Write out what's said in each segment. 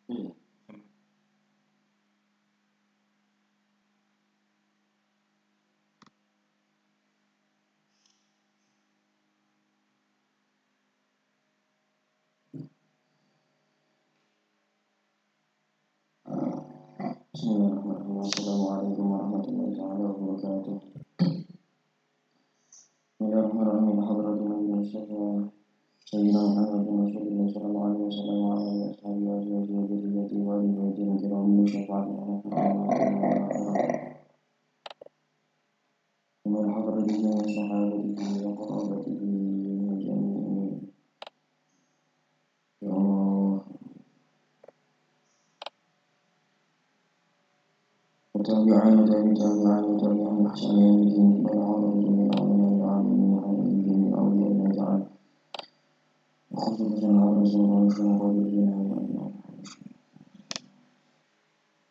Iya. Bismillahirrahmanirrahim. Assalamualaikum warahmatullahi wabarakatuh. Bismillahirrahmanirrahim. Hadratin Nabi Mustafa Sayyidina Muhammad Rasulullah sallallahu alaihi wasallam wa ala alihi wa ashabihi wa dzurriyyatihi wa ali baitihi kiram syafa'atin wa hadratin sahabatihi wa qarabatihi jami'in. Ya Allah, وتابعين وتابعين وتابعين بإحسان إلى يوم الدين ولا حول ولا قوة إلا بالله العلي العظيم تعالى وخصوصا على رسول الله صلى الله عليه وسلم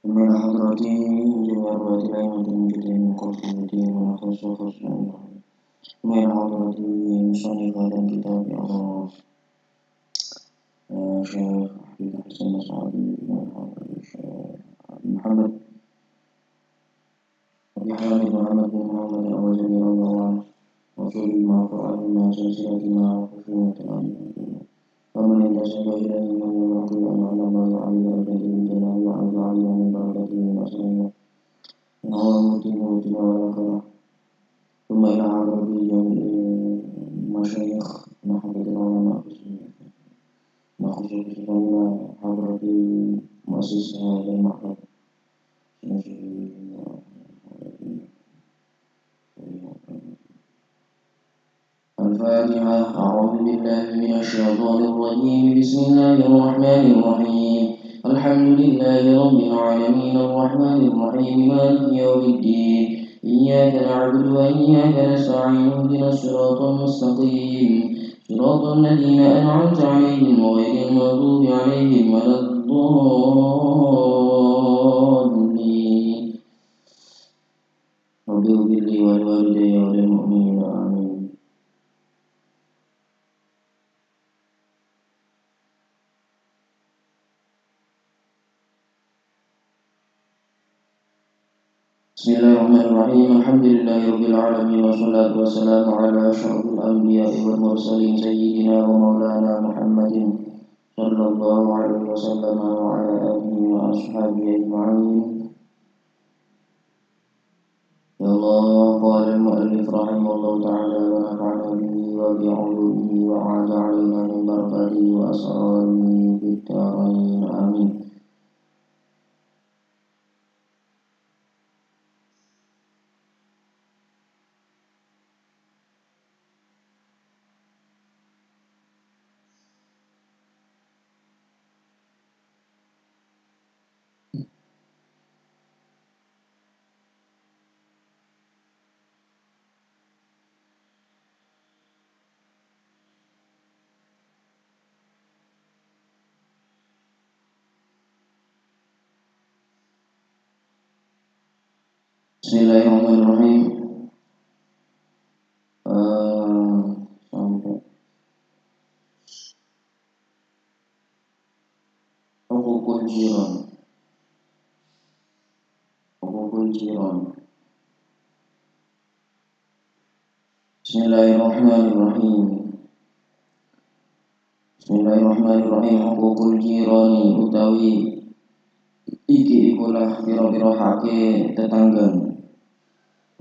ثم إلى حضرته جميع الرواة الأئمة المجدين من قصد الدين ونخص خصم ثم إلى حضرته مصنف هذا الكتاب الله شيخ حفيظ حسن الصعدي الشيخ محمد أبي حامد محمد بن محمد الأوزري رضي الله عنه وصول ما قرأ مما سلسلة ما وخشونة الأمر فمن انتسب إليه من يلقي أن على الله علي درجته بالجلال وعز علي من بركته وأسره وهو متم وتلاوة ثم إلى حضرة جميع المشايخ محبة العلماء خصوصا حضرة مؤسس هذا المعهد الفاتحة. أعوذ بالله من الشيطان الرجيم. بسم الله الرحمن الرحيم. الحمد لله رب العالمين الرحمن الرحيم مالك يوم الدين إياك نعبد وإياك نستعين اهدنا الصراط المستقيم صراط الذين أنعمت عليهم غير المغضوب عليهم ولا الضالين. رب اغفر لي ولوالدي وللمؤمنين آمين. Bismillahirrahmanirrahim. Alhamdulillahirabbil alamin wassalatu wassalamu ala asyrafil anbiya'i wal mursalin sayyidina wa maulana Muhammadin sallallahu alaihi wasallam wa ala alihi wa ashabihi ajma'in. Ya Allah, qala al-mu'allif rahimahullah ta'ala wa nafa'ana bihi wa bi'ulumihi wa 'ada 'alaina min barakatihi wa asrarihi fid dharain. Amin. Bismillahirrahmanirrahim. Sampai hukukul jiran. Hukukul jiran. Bismillahirrahmanirrahim. Bismillahirrahmanirrahim. Hukukul jirani utawi iki ikulah pira-pira hake tetanggan.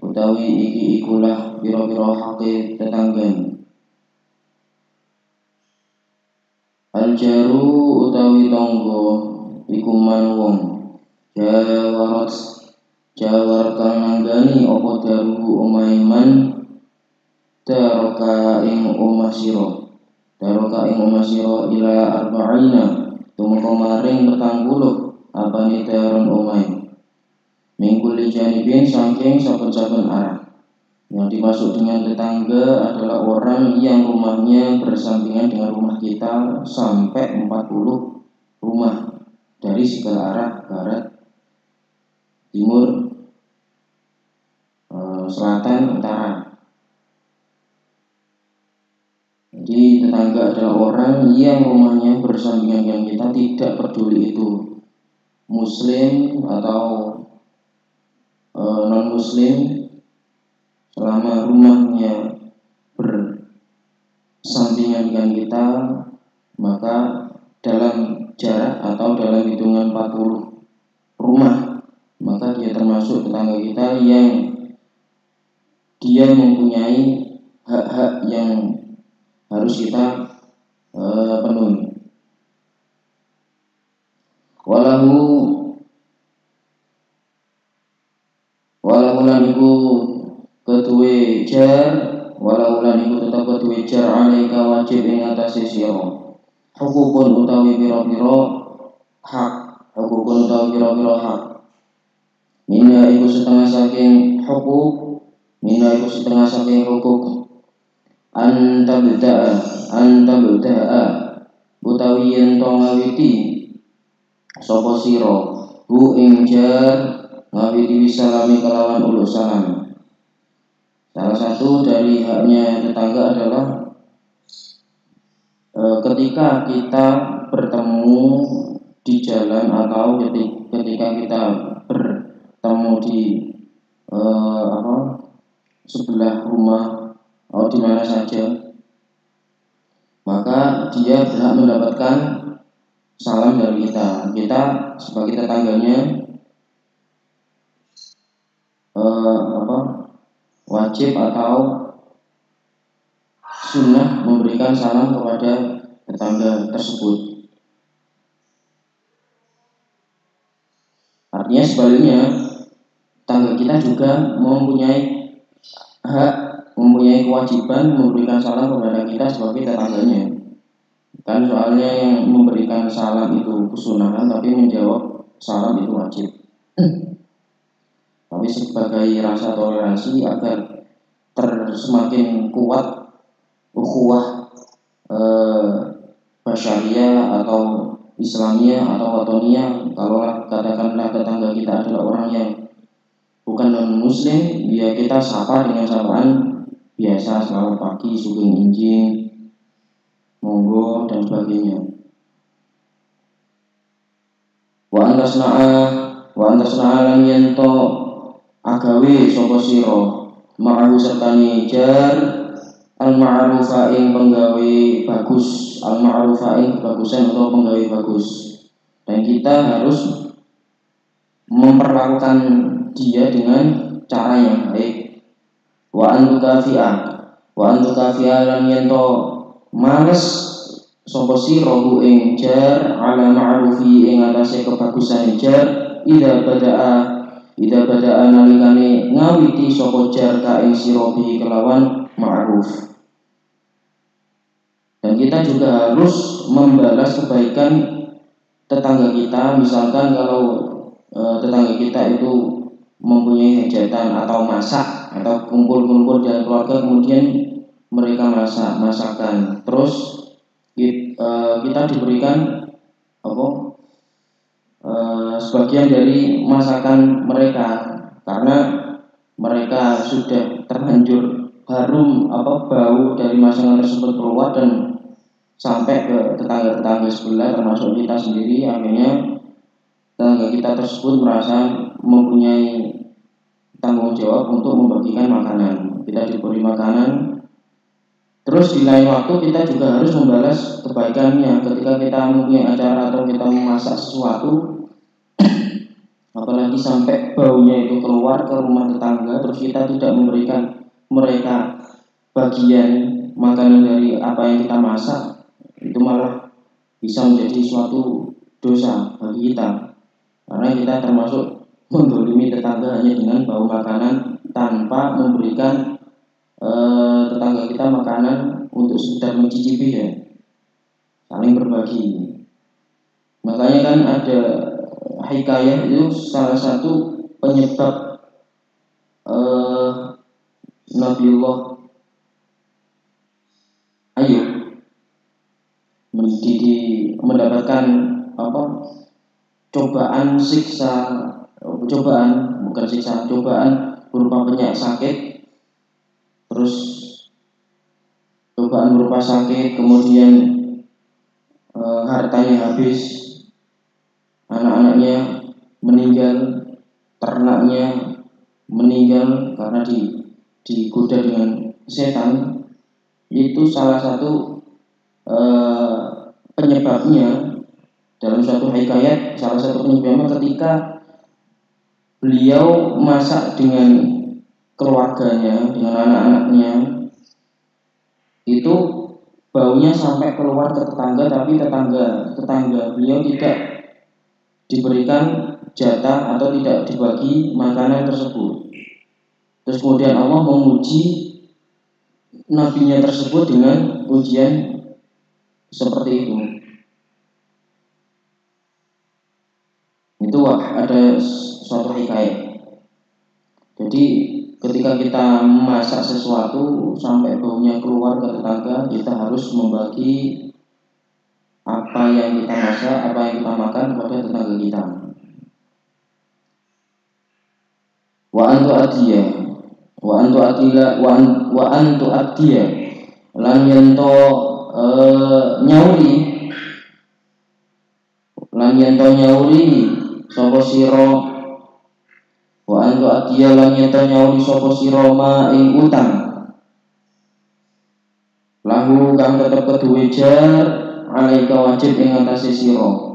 Utawi iki ikulah pira-pira hake tetanggan. Al-jaru utawi tangga iku man wong jawarat kang nanggani apa daru omahe man daroka ing omah sira ila arba'ina tumeka maring 40 apane daron omahe mingkul janibin saking saben-saben arah. Yang dimaksud dengan tetangga adalah orang yang rumahnya bersampingan dengan rumah kita sampai 40 rumah dari segala arah, barat, timur, selatan, utara. Jadi tetangga tetangga adalah orang yang rumahnya bersampingan dengan kita, tidak peduli itu muslim atau non muslim, selama rumahnya bersampingan dengan kita, maka dalam jarak atau dalam hitungan 40 rumah, maka dia termasuk tetangga kita yang dia mempunyai hak-hak yang harus kita penuhi. Walau lan iku keduwe jar, walau lan iku tetep keduwe jar alaika wajib ing atase sira. Hukukun utawi pira-pira hak, hukukun utawi pira-pira hak. Minna iku setengah saking hukuk, minna iku setengah saking hukuk. Antabda'a utawi yen to ngawiti sapa sira hu ing jar ngawiti bisalami kelawan uluk salam. Salah satu dari haknya tetangga adalah ketika kita bertemu di jalan atau ketika kita bertemu di sebelah rumah atau di mana saja, maka dia berhak mendapatkan salam dari kita. Kita sebagai tetangganya wajib atau sunnah memberikan salam kepada tetangga tersebut. Artinya sebaliknya, tetangga kita juga mempunyai hak, mempunyai kewajiban memberikan salam kepada kita sebagai tetangganya. Kan soalnya yang memberikan salam itu kesunahan, tapi menjawab salam itu wajib. Tapi sebagai rasa toleransi agar semakin kuat ukhuwah basyariah atau Islamiyah atau watoniyah, kalau katakanlah tetangga kita adalah orang yang bukan non muslim, ya kita sapa dengan sapaan biasa, selamat pagi, sugeng injing, monggo dan sebagainya. Wa antasna'a lan yento agawe sapa sira ma'ahu sertani jar al-ma'rufa ing penggawe bagus, al-ma'rufa ing kebagusan atau penggawe bagus, dan kita harus memperlakukan dia dengan cara yang baik. Wa antukafi'a lan yento males sapa sira ing jar ala ma'rufi ing atase kebagusan jar idza bada'a nalikane ngawiti sapa jar ka ing sira bi kelawan ma'ruf. Dan kita juga harus membalas kebaikan tetangga kita. Misalkan kalau tetangga kita itu mempunyai hajatan atau masak atau kumpul-kumpul dengan keluarga, kemudian mereka masakan, terus kita diberikan sebagian dari masakan mereka, karena mereka sudah terlanjur harum bau dari masakan tersebut keluar dan sampai ke tetangga-tetangga sebelah termasuk kita sendiri. Akhirnya tetangga kita tersebut merasa mempunyai tanggung jawab untuk membagikan makanan. Kita diberi makanan, terus di lain waktu kita juga harus membalas kebaikannya. Ketika kita mempunyai acara atau kita memasak sesuatu, apalagi sampai baunya itu keluar ke rumah tetangga, terus kita tidak memberikan mereka bagian makanan dari apa yang kita masak, itu malah bisa menjadi suatu dosa bagi kita, karena kita termasuk mendolimi tetangga hanya dengan bau makanan tanpa memberikan tetangga kita makanan untuk sekedar mencicipi, ya, saling berbagi. Makanya kan ada hikayah, itu salah satu penyebab Nabiullah Ayub mendapatkan cobaan berupa penyakit sakit. Terus cobaan berupa sakit, kemudian hartanya habis, anak-anaknya meninggal, ternaknya meninggal karena digoda dengan setan, itu salah satu penyebabnya dalam suatu hikayat, salah satu penyebabnya ketika beliau masak dengan keluarganya, dengan anak-anaknya, itu baunya sampai keluar ke tetangga, tapi tetangga beliau tidak diberikan jatah atau tidak dibagi makanan tersebut. Terus kemudian Allah menguji nabinya tersebut dengan ujian seperti itu. Itu ada suatu hikayat. Jadi ketika kita memasak sesuatu sampai baunya keluar ke tetangga, kita harus membagi apa yang kita masak, apa yang kita makan kepada tetangga kita. Wa antu adiya, wa antu adila, wa antu adiya, lan yento nyauri, sapa sira, wa antu adiya lan yento nyauri sapa sira ma ing utang, lahu kang tetep keduwe jar, alaika wajib ing atase sira.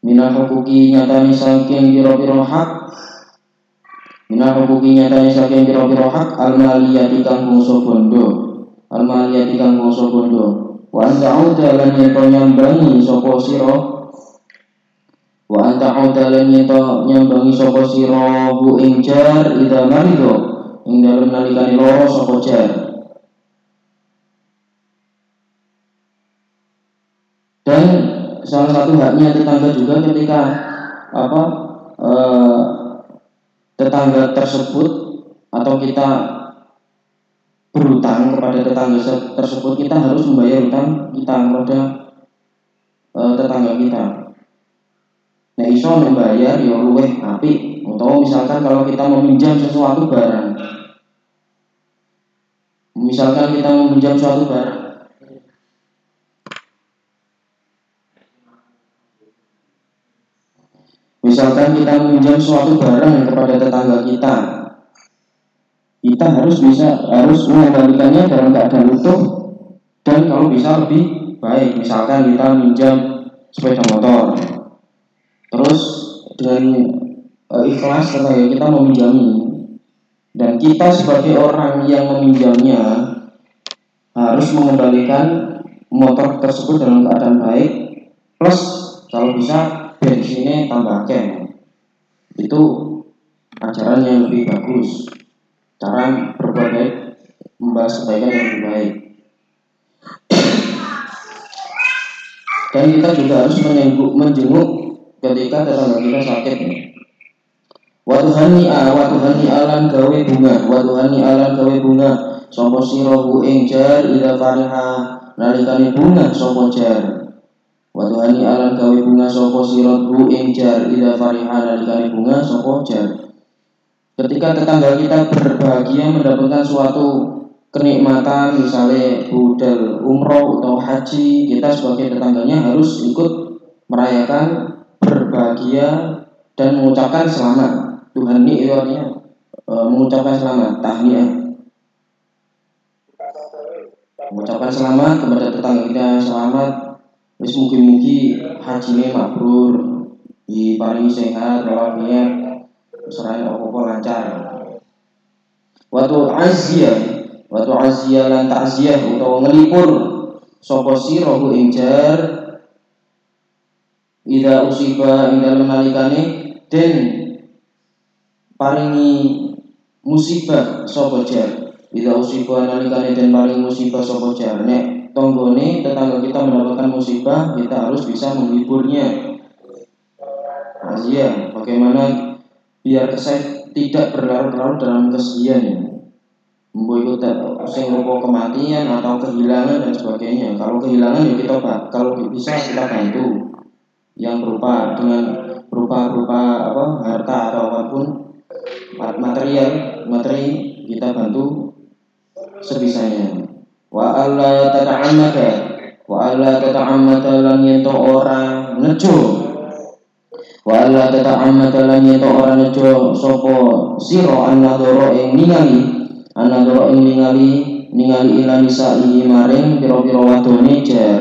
Minal hukuki nyatani saking pira-pira hak, minal hukuki nyatani saking pira-pira hak, al-maliyati kang bangsa bondo, al-maliyati kang bangsa bondo. Wa anta'uda lan yen nyambangi sapa sira, wa anta'uda lan yen nyambangi sapa sira bu ing jar ida marido, ing dalem nalikane lara sapa jar. Dan salah satu haknya tetangga juga ketika tetangga tersebut atau kita berutang kepada tetangga tersebut, kita harus membayar utang kita kepada tetangga kita. Nek iso membayar ya luweh apik. Atau misalkan kalau kita meminjam sesuatu barang, misalkan kita meminjam suatu barang, misalkan kita meminjam suatu barang kepada tetangga kita, kita harus mengembalikannya dalam keadaan utuh dan kalau bisa lebih baik. Misalkan kita minjam sepeda motor, terus dengan ikhlas tetangga kita meminjami, dan kita sebagai orang yang meminjamnya harus mengembalikan motor tersebut dalam keadaan baik, plus kalau bisa bensinnya tambah ken. Itu ajaran yang lebih bagus, cara berbuat baik, membahas kebaikan yang lebih baik. Dan kita juga harus menjenguk ketika tetangga kita sakit. Watuhani alan gawe bunga, sapa sira ing jar ila fariha nalikane bunga sapa jar. Watuhani alan gawe bunga sapa sira ing jar ila fariha nalikane bunga sapa jar. Ketika tetangga kita berbahagia mendapatkan suatu kenikmatan, misalnya budal umroh atau haji, kita sebagai tetangganya harus ikut merayakan, berbahagia dan mengucapkan selamat. Tuhan ini artinya mengucapkan selamat, tahniah. Mengucapkan selamat kepada tetangga kita, selamat. Wis mugi-mugi hajine mabrur, diparingi sehat, walafiat, serahin apa-apa lancar. Watu azia lan ta'ziyah utawa ngelipur sapa sira ing jar ida usiba ing dalem nalikane den paringi musibah sapa jar. Ida usiba nalikane den paringi musibah sapa jar. Nek tanggane tetangga kita mendapatkan musibah, kita harus bisa menghiburnya. Azia, bagaimana biar saya tidak berlarut-larut dalam kesedihan, membuat sing rupa kematian atau kehilangan dan sebagainya. Kalau kehilangan ya kita kalau bisa kita bantu yang berupa harta atau apapun materi kita bantu sebisanya. Wa alla tata'ammada lan yen ora nejo. Wa alla tata'ammada lan yen ora nejo sapa sira an-nadhara ing ningali ila nisa'i maring pira-pira wadone jar.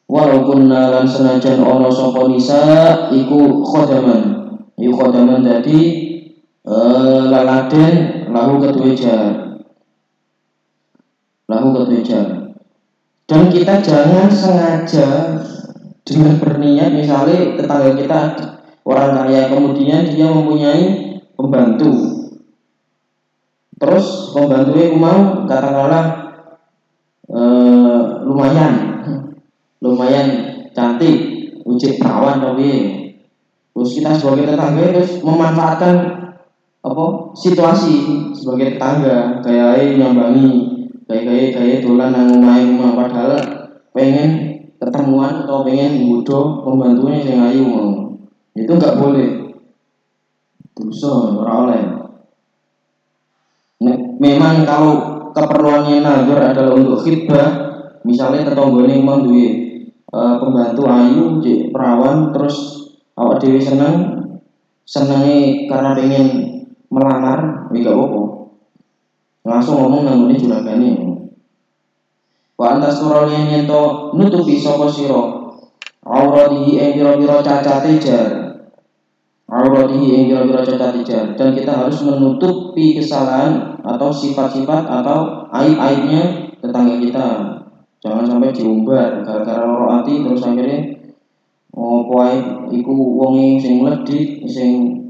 Walaupun lan senajan ana sapa nisa iku khodaman dadi laladen lahu kedue jar. Dan kita jangan sengaja dengan berniat, misalnya tetangga kita orang kaya, kemudian dia mempunyai pembantu, terus pembantunya mau katakanlah lumayan cantik, ucit perawan tapi terus kita sebagai tetangga terus memanfaatkan situasi sebagai tetangga kayak nyambangi kayak dolan nang omahe padahal pengen ketemuan atau pengen nggodho pembantunya sing ayu mau. Itu enggak boleh. Dosa ora oleh. Memang kalau keperluannya nazar adalah untuk khidbah, misalnya tetanggane mau duwe pembantu ayu, perawan, terus awak dhewe senenge karena pengen melamar, enggak apa-apa. Langsung ngomong nang ngene juragane. Wa antas turone yen to nutupi sapa sira auratihi ing pira-pira cacate jar. Dan kita harus menutupi kesalahan atau sifat-sifat atau aib-aibnya tetangga kita. Jangan sampai diumbar gara-gara loro ati terus akhirnya aib iku wonge sing mledit, sing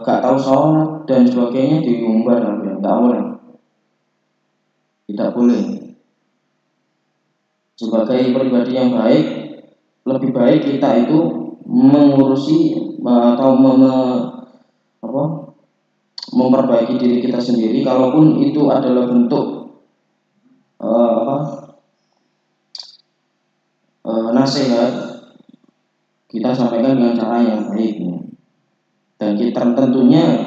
gak tahu sholat dan sebagainya diumbar, tidak boleh. Sebagai pribadi yang baik, lebih baik kita itu mengurusi atau memperbaiki diri kita sendiri, kalaupun itu adalah bentuk nasihat, kita sampaikan dengan cara yang baik. Dan kita tentunya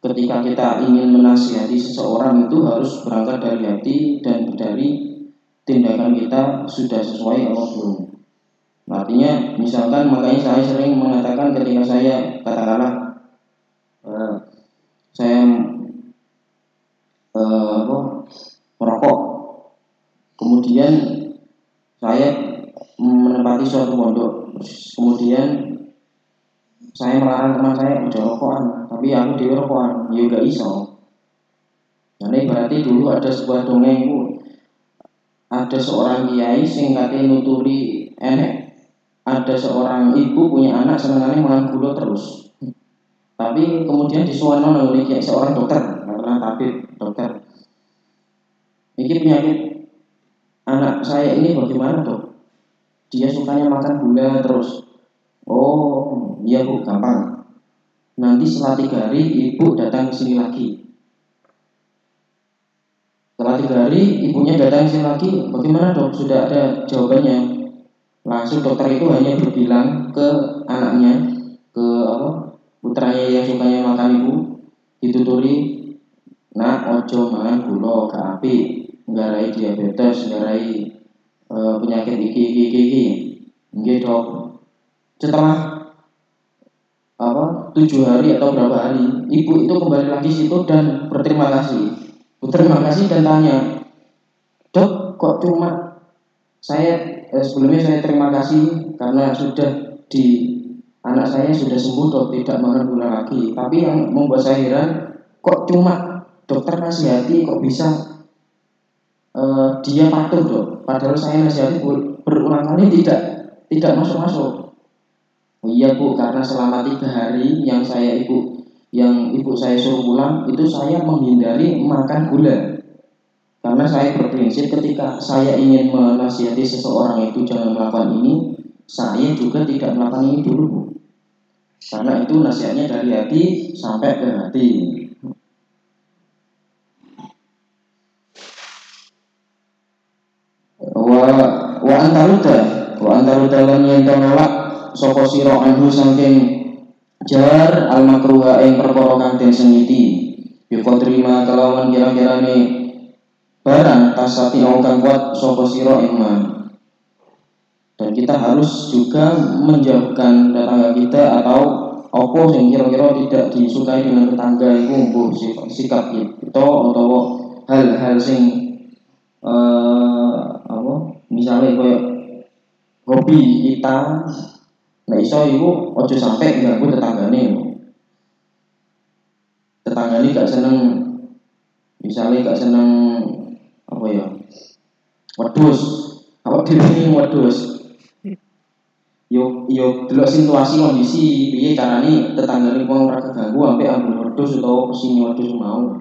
ketika kita ingin menasihati seseorang itu harus berangkat dari hati dan dari tindakan kita sudah sesuai atau belum. Artinya misalkan, makanya saya sering mengatakan ketika saya katakanlah saya merokok, kemudian saya menempati suatu pondok, kemudian saya melarang teman saya udah rokokan, tapi aku dewe rokokan, ya gak iso. Jadi berarti dulu ada sebuah dongeng, ada seorang kiai sing kate nuturi enek, ada seorang ibu punya anak senengane mangan gula terus. Tapi kemudian disuwano oleh seorang dokter, karena tabib dokter. Ini penyakit anak saya ini bagaimana, Dok? Dia sukanya makan gula terus. Oh, iya Bu, gampang. Nanti setelah 3 hari ibu datang ke sini lagi. Setelah 3 hari ibunya datang ke sini lagi. Bagaimana Dok? Sudah ada jawabannya. Langsung dokter itu hanya berbilang ke anaknya, ke putranya yang sukanya makan ibu, dituturi, nak ojo mangan gula gak apik, nggarai diabetes, nggarai penyakit iki. Nggih Dok. Setelah 7 hari atau berapa hari, ibu itu kembali lagi situ dan berterima kasih dan tanya, Dok, kok cuma sebelumnya saya terima kasih karena sudah anak saya sudah sembuh Dok, tidak makan gula lagi. Tapi yang membuat saya heran, kok cuma dokter nasihati kok bisa dia patuh Dok, padahal saya nasihati berulang kali tidak masuk. Oh iya Bu, karena selama 3 hari yang ibu saya suruh pulang itu saya menghindari makan gula. Karena saya berprinsip ketika saya ingin menasihati seseorang itu jangan melakukan ini, saya juga tidak melakukan ini dulu Bu. Karena itu nasihatnya dari hati sampai ke hati. Wa antaruda lan yen nolak sapa sira anhu saking jar al makruha ing perkara kang den sengiti Biqadrima kelawan kira-kirane barang tasati kang kuat sapa sira iman. Dan kita harus juga menjauhkan tetangga kita atau apa yang kira-kira tidak disukai dengan tetangga itu mbuh sikap kita atau hal-hal sing apa misalnya kayak hobi kita nek iso iku aja sampai ganggu tetanggane gak seneng misalnya gak seneng apa ya wedhus apa dhewe wedhus yo delok situasi kondisi piye carane tetanggane wong ora keganggu sampai ambil wedhus utawa kesini wedhus mau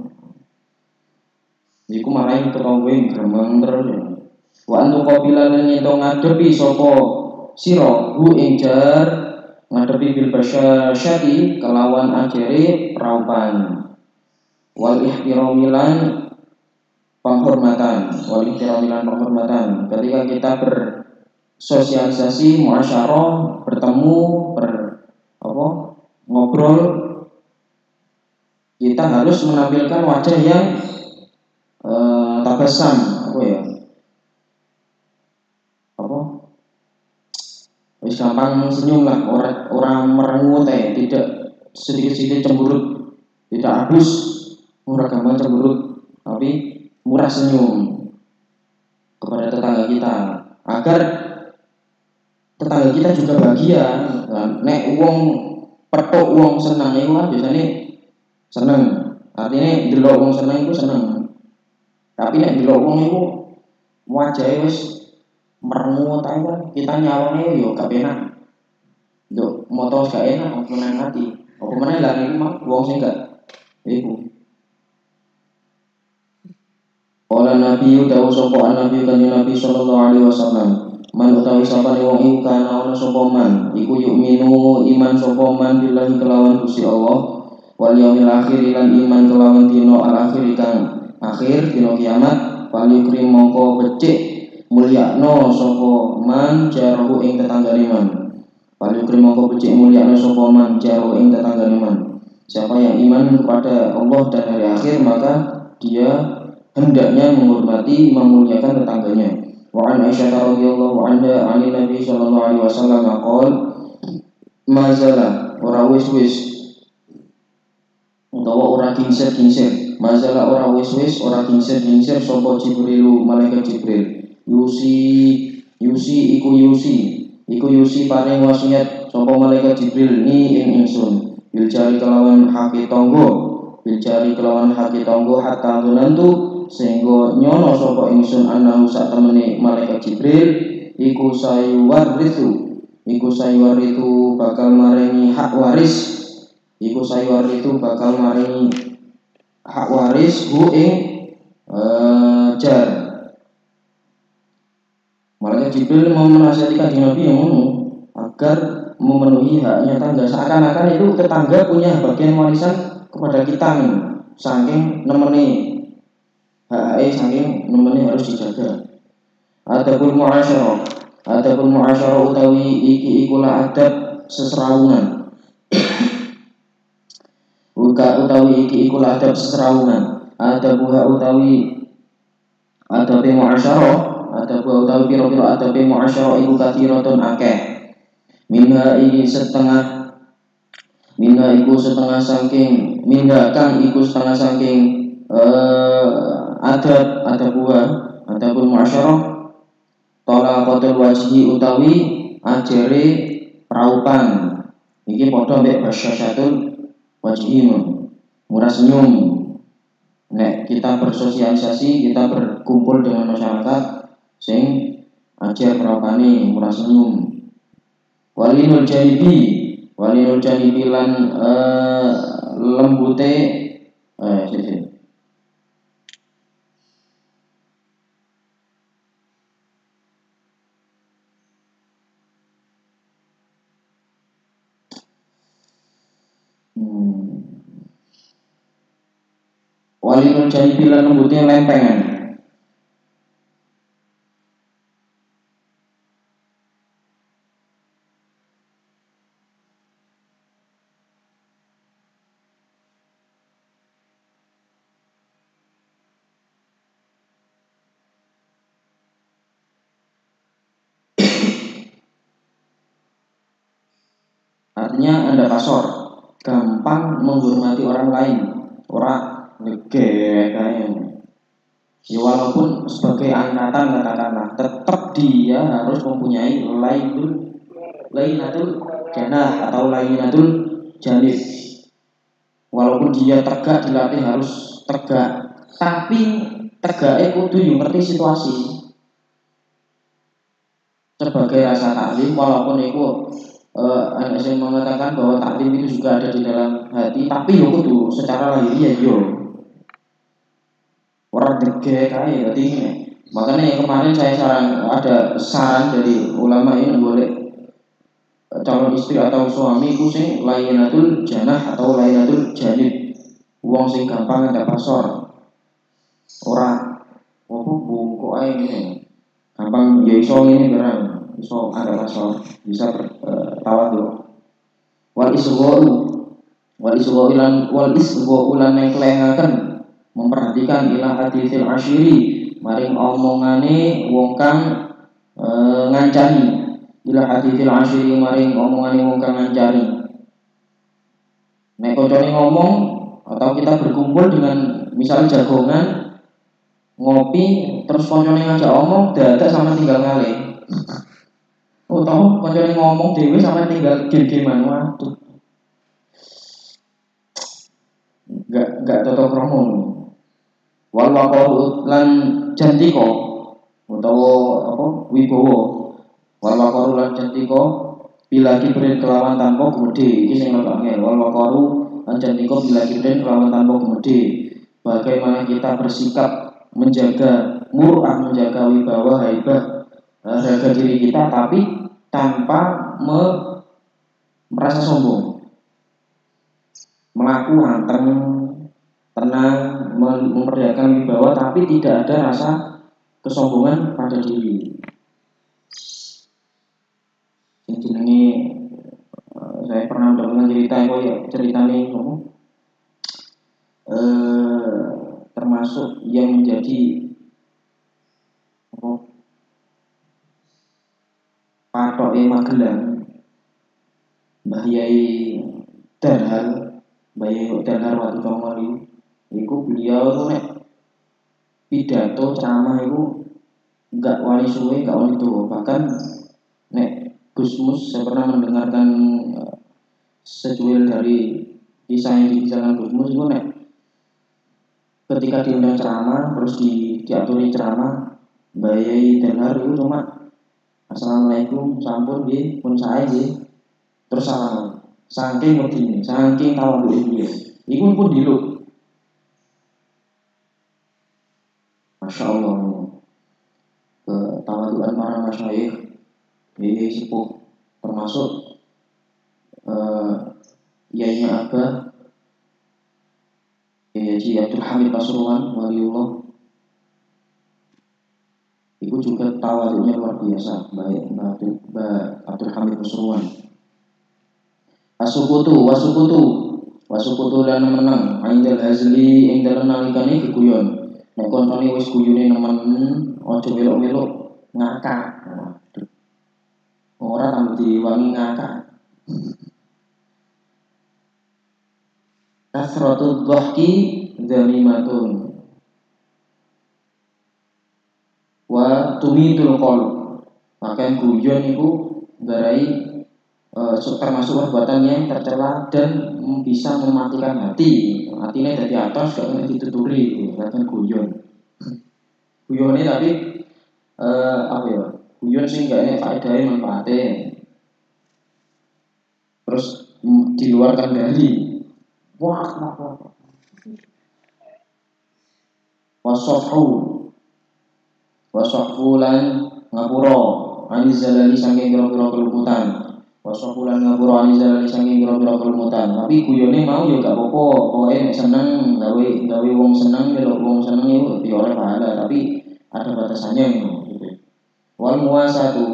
iku marahin ketongwe gremeng terus ya wa antu qabila lan yen ngadepi sapa sira hu ing jar ngadepi bil basyasyati kelawan ajere praupan wal ihtiramilan penghormatan ketika kita bersosialisasi muasyarah bertemu ngobrol kita harus menampilkan wajah yang tabasam wis gampang senyum lah, orang merengut tidak sedikit-sedikit cemberut, tidak habis, murah gampang cemberut, tapi murah senyum kepada tetangga kita, agar tetangga kita juga bahagia. Nek wong petuk wong senang itu kan biasanya seneng, artinya delok wong seneng itu seneng. Tapi nek delok wong itu wajahnya wis merengut aja, kita nyawangnya yo gak enak. Yo moto gak enak, aku menang hati. Apa meneh lah niku mah wong sing gak iku. Qala Nabi dawu sapa Nabi kanjeng Nabi sallallahu alaihi wasallam. Man utawi sapane wong iku kana ana sapa man, iku yukminu iman sapa man billahi kelawan Gusti Allah wal yaumil akhir lan iman kelawan dina al akhir kang akhir dina kiamat, paling mongko becik mulyakno sapa man jarahu ing tetanggane man. Paling mongko becik mulyakno sapa man jarahu ing tetanggane man. Siapa yang iman kepada Allah dan hari akhir maka dia hendaknya menghormati memuliakan tetangganya. Wa an Aisyah radhiyallahu anha 'an Nabi sallallahu alaihi wasallam qol mazala ora wis-wis utawa ora kingsir-kingsir masalah ora wis-wis ora kingsir-kingsir sapa Jibril malaikat Jibril Yusi iku yusi paring wasiat sapa malaikat Jibril ni ing ingsun bil jari kelawan haki tonggo hatta tunantu sehingga nyono sapa ingsun anahu sak temene malaikat Jibril iku sayuwaritu bakal maringi hak waris hu ing jar. Malaikat Jibril mau menasihati Nabi yang agar memenuhi haknya tetangga. Seakan-akan itu tetangga punya bagian warisan kepada kita nih. Saking nemeni saking nemeni harus dijaga. Adabul muasyarah utawi iki ikulah adab seserawungan. Utawi iki ikulah adab seserawungan. Adabuha utawi adabe muasyarah adabu utawi pira-pira adabe muasyarah iku kathiratun akeh. Minha iku setengah saking adabul muasyarah talaqatul wajhi utawi ajere praupan. Iki padha mbek basyasyatul wajhi murah senyum. Nek kita bersosialisasi, kita berkumpul dengan masyarakat sing ajar praupane murah senyum. Walinul janibi lan lembute walinul janibi lan lembute lempengan. Artinya Anda kasar, gampang menghormati orang lain, orang ngegek kayaknya. Ya walaupun sebagai angkatan katakanlah, tetap dia harus mempunyai lainatul janah atau lainatul janib. Walaupun dia tegak dilatih harus tegak, tapi tegaknya kudu yang ngerti situasi. Sebagai rasa taklim, walaupun itu ada yang mengatakan bahwa taklim itu juga ada di dalam hati, tapi yo kudu secara lahiriah yo orang degek kayak jadi ini. Makanya yang kemarin saya ada saran dari ulama ini boleh calon istri atau suami itu sing lainatul janah atau lainatul janib. Wong sing gampang ada pasor. Ora opo bungkuk ae ngene. Gampang ya iso ngene barang. Iso ada pasor, bisa tawadhu. Wal isghu lan nengklengaken memperhatikan ila haditsil asyiri maring omongane wong kang ngancani ila haditsil asyiri maring omongane wong kang ngancani. Nek koncone ngomong atau kita berkumpul dengan misal jagongan ngopi terus koncone ngajak omong dadak sama tinggal ngalih. Utawa koncone ngomong dhewe sama tinggal game-gamean. Waduh. Enggak cocok romo. Wal waqaru lan jantika utawa apa wibawa. Wal waqaru lan jantika bila kibrin kelawan tanpa gumedhe iki sing ngene. Wal waqaru lan jantika bila kibrin kelawan tanpa gumedhe. Bagaimana kita bersikap menjaga mur'ah, menjaga wibawa, haibah, harga diri kita tapi tanpa merasa sombong. Melaku anteng, tenang, memperlihatkan wibawa tapi tidak ada rasa kesombongan pada diri. Ini saya pernah mendengar cerita nih, termasuk yang menjadi patok Magelang, Mbah Yai Darhal, Mbah Yai Darhal waktu Tomoli, itu beliau itu nek pidato ceramah itu enggak wani suwe, enggak wani tuwa. Bahkan nek Gusmus saya pernah mendengarkan secuil dari kisah yang dibicarakan Gusmus itu nek ketika diundang ceramah terus diaturi ceramah Mbah Yai Darhal itu cuma Assalamualaikum, sampun nggih, pun sae nggih. Terus salam. Saking wedine, saking tawadhuke beliau. Iku pun diluk. Masya Allah. Ketawadhuan para masyayikh ini sepuh termasuk Yainya Abah Haji Abdul Hamid Pasuruan waliullah. Itu juga tawadhunya luar biasa, baik Mbak Abdul Hamid Pasuruan. Wasukutu lan menang Aindal Hazli ing dalem nalikane geguyon. Nek koncone wis guyune nemen aja melok-melok ngakak. Ora tambah diwangi ngakak. Kasratul dhahki dzamimatun wa tumitul qalb. Maka guyon itu garai termasuk perbuatan yang tercela dan bisa mematikan hati. Hatinya dari atas gak kena dituturi, bahkan guyon. Guyonnya tapi apa ya? Guyon sih gak enak faedahnya manfaatnya. Terus di luar kendali. Wah. Wasofhu lan ngapura anizalali saking kira-kira kelumutan. Wasofulan ngapura anizalali saking kira-kira kelumutan. Tapi guyone mau ya gak apa-apa. Pokoke nek seneng gawe wong seneng, delok wong seneng itu ya oleh pahala, tapi ada batasannya gitu. Wal muasatu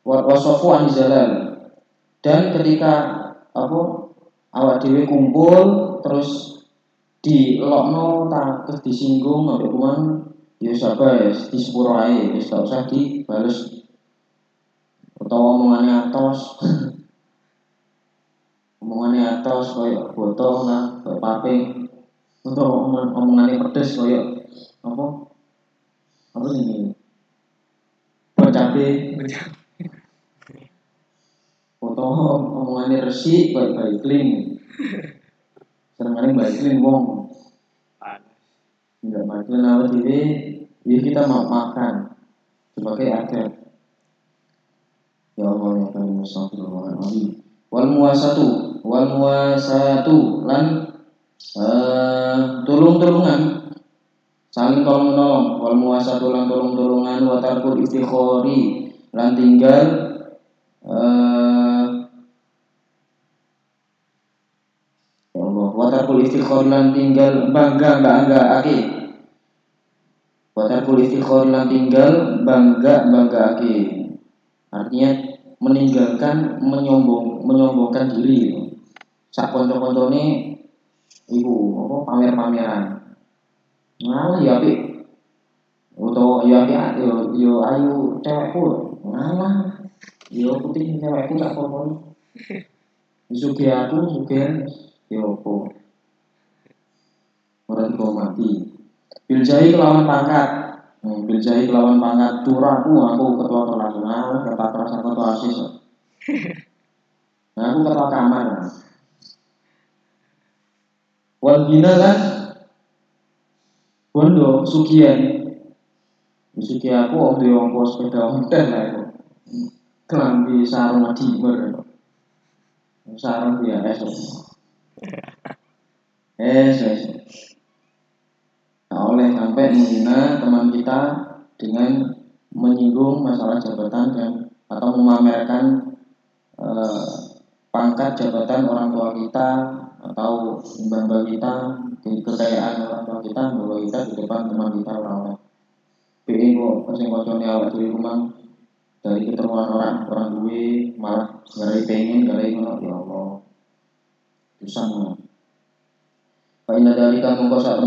wasofu anizalal. Dan ketika awak dhewe kumpul terus dilokno terus disinggung ambek kuman ya sabar ya di sepuro ae wis gak usah dibales utawa omongane atos. saus koyo boto nah, koyo paping. Untuk omongannya pedes koyo apa? Apa sih? Cabe. Foto omongannya resik koyo baikling. Senengane baikling wong. Enggak baikling awet dhewe, ya kita mau makan sebagai adat. Ya Allah ya karim astagfirullahaladzim. Wal muasatu lan tulung-tulungan, saling tolong-menolong. Wal muasatu lan tolong-tolongan, wa tarkul istikhori lan tinggal ya Allah, wa tarkul istikhori lan tinggal bangga-banggaake. Wa tarkul istikhori lan tinggal bangga-banggaake. Artinya meninggalkan menyombongkan diri. Sak kanca-kancane iku apa pamer-pameran. Nah, ya apik. Utawa ya apik yo ayu cewekku. Nah, yo putih cewekku tak apa-apa. Sugih aku sugih yo opo. Ora dihormati. Biljahi kelawan pangkat. Biljahi kelawan pangkat curahku aku ketua kelas. Nah, ketua kelas aku ketua asis. Nah, aku ketua kamar. Wal gina kan bondo sugihan. Sugi aku om dhewe ongko sepeda ontel lah itu. Kelambi sarung adimer. Sarung biasa. Nah, oleh sampai menghina teman kita dengan menyinggung masalah jabatan dan atau memamerkan pangkat jabatan orang tua kita atau mbah-mbah kita, kekayaan orang tua kita, mbah kita di depan teman kita orang-orang. Pengen kok sing kocone awak dhewe kumang dari ketemuan orang duwe malah garai pengen garai ngono ya Allah. Susah. Paina dari kamu kau saat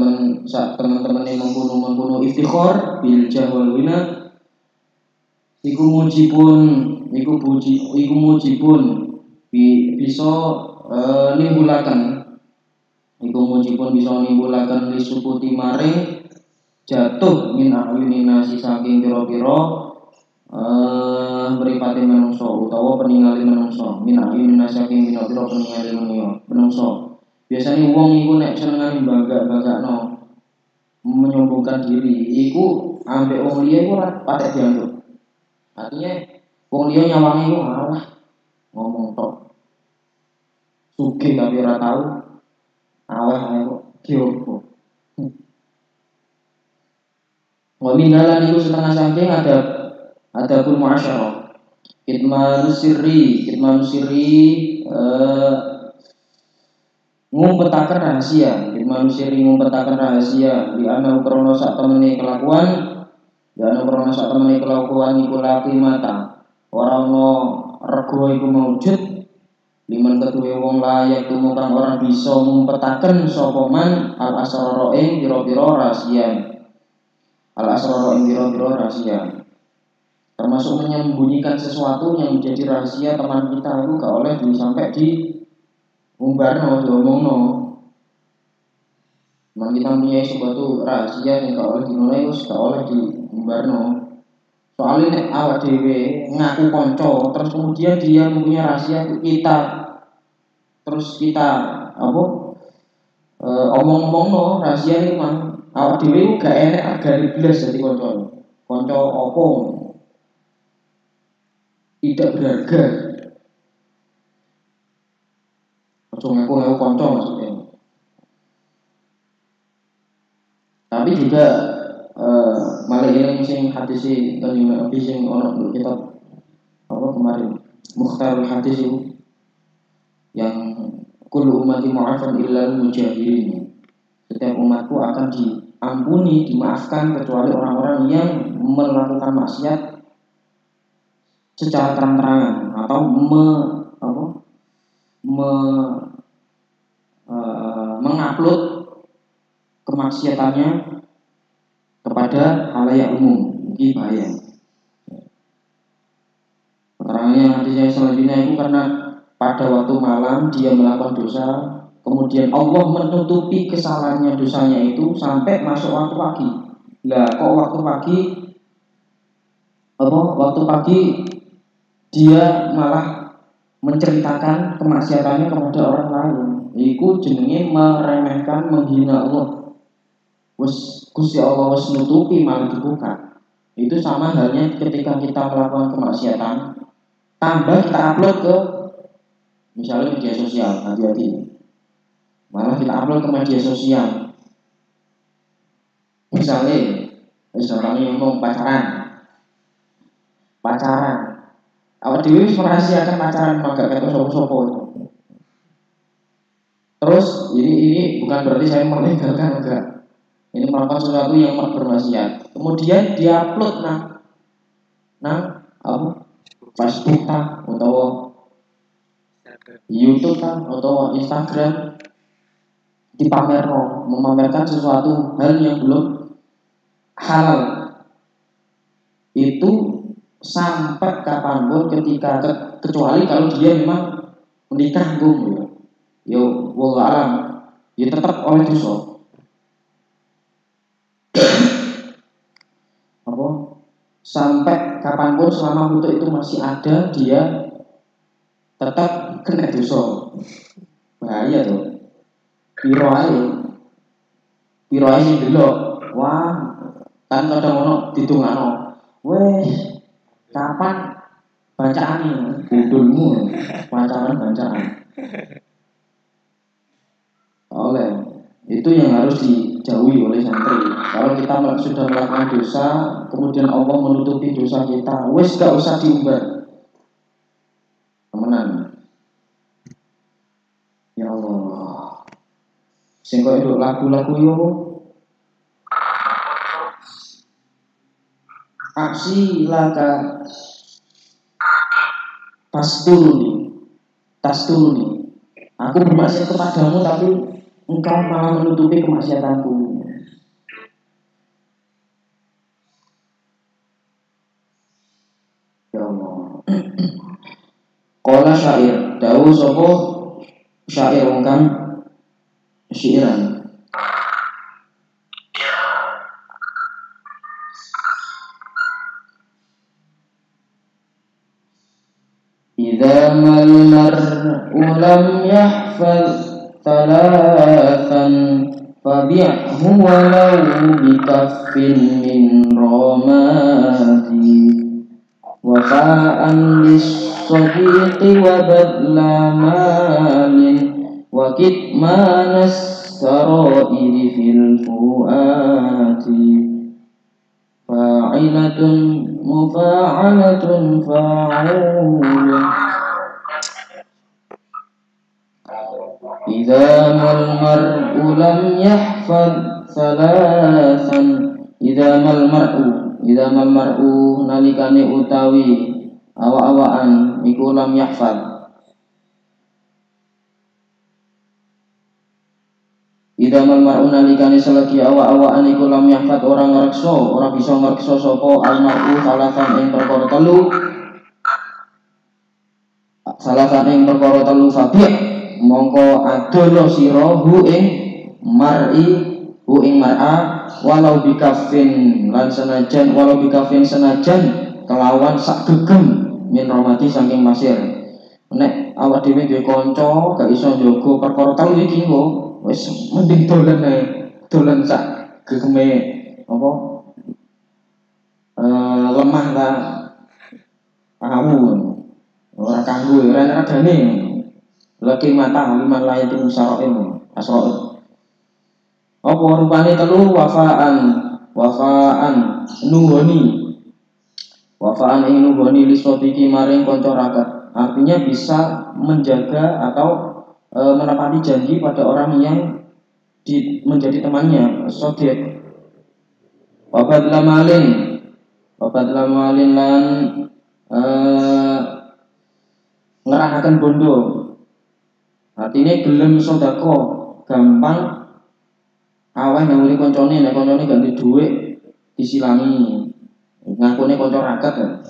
teman-teman yang mengkuno iftikhar bil jahwal wina, iku mujibun bisa nimbulakan lisuputi maring jatuh min ayunina saking pira-pira mripate manungsa utawa peninggali manungsa min ayunina saking pira-pira peninggali manungsa. Biasanya wong iku nek senengane bangga-banggakno menyombongkan diri iku ambek wong liya iku ora patek dianggep. Artinya wong liya nyawange iku malah ngomong tok. Sugih tapi ora tau aweh kok diopo. Wamin dalan iku setengah saking ada pun muasyarah. Kitman sirri ngumpetaken rahasia, manusia ngumpetaken rahasia di ana krana sak temene kelakuan, iku laki mata. Ora ono rego iku maujud liman ketuwe wong layak tumu kang ora bisa ngumpetaken sapa man al asrara ing pira-pira rahasia. Termasuk menyembunyikan sesuatu yang menjadi rahasia teman kita itu gak oleh sampai di umbarno diomongno. Memang kita punya suatu rahasia yang gak oleh dimulai, gak oleh diumbarno. Soalnya nek awak dhewe ngaku konco, terus kemudian dia mempunyai rahasia kita, terus kita omong-omongno rahasia ini mah awak dhewe gak enak agar iblis jadi konco opo tidak berharga. Ngaku konco maksudnya. Tapi juga malah ini sing hadis kelima sing ono kitab apa kemarin Mukhtarul Hadis itu yang kullu ummati mu'afan illa al-mujahirin. Setiap umatku akan diampuni, dimaafkan kecuali orang-orang yang melakukan maksiat secara terang-terangan atau mengupload kemaksiatannya kepada halayak umum. Ini bahaya. Keterangannya hadisnya selanjutnya itu karena pada waktu malam dia melakukan dosa, kemudian Allah menutupi kesalahannya dosanya itu sampai masuk waktu pagi. Lah kok waktu pagi dia malah menceritakan kemaksiatannya kepada orang lain. Iku jenenge meremehkan, menghina Allah. Gusti Allah wis nutupi malah dibuka. Itu sama halnya ketika kita melakukan kemaksiatan, tambah kita upload ke misalnya media sosial, hati-hati. Malah kita upload ke media sosial. Misalnya, misalnya ngomong pacaran. Awak dewi merahasiakan pacaran maka kata sopo-sopo. Terus ini bukan berarti saya melegalkan, enggak. Ini merupakan sesuatu yang bermaksiat. Kemudian diupload Facebook atau YouTube atau Instagram, memamerkan sesuatu hal yang belum halal. Itu sampai kapanpun ketika kecuali kalau dia memang menikah wallahu alam, dia tetap oleh dosa. Sampai kapanpun selama foto itu masih ada, dia tetap kena dosa. Bahaya tuh. Piro ae sing delok. Wah, kan kadang ono ditungano. Weh, kapan bacaan budulmu? Bacaan. Oleh itu yang harus dijauhi oleh santri. Kalau kita sudah melakukan dosa, kemudian Allah menutupi dosa kita, wes gak usah diumbar. Temenan. Ya Allah. Sing kok itu lagu-lagu yo. Aksi laka tastuluni. Aku bermaksiat kepadamu tapi engkau malah menutupi kemaksiatanku. Ya Allah. Qala syair, dawu sapa syair wong kang syairan. Idza mal mar'u lam yahfaz thalathan fabi'hu walau bikaffin min ramadi wafa'an lis-sadiqi wa badla malin wa kitmanas sarairi fil fuati fa'ilatun mufa'alatun fa'ulun idza mal mar'u lam yahfaz thalathan idza mal mar'u nalikane utawi awa-awaan iku lam yahfaz idza mal mar'u nalikane selagi awa-awaan iku lam yahfaz ora bisa ngrekso sapa al mar'u salasan ing perkara telu fabi mongko adono sira hu ing mar'a walau bikafin senajan kelawan sak gegem min romati saking masir. Nek awak dhewe duwe kanca gak iso njogo perkara telu iki engko wis mending dolan sak gegeme lemah ta kamu ora kanggo ora regane lagi mata liman layatin musarain asrail. Apa rupane telu wafaan nuhoni lisotiki maring kanca rakat. Artinya bisa menjaga atau menepati janji pada orang yang menjadi temannya, sodiq. Wabadla malin lan ngerahaken bondo. Artinya gelem sodako, gampang aweh ngawuri koncone, nek koncone gak duwe dhuwit disilangi. Ngakune kanca raket.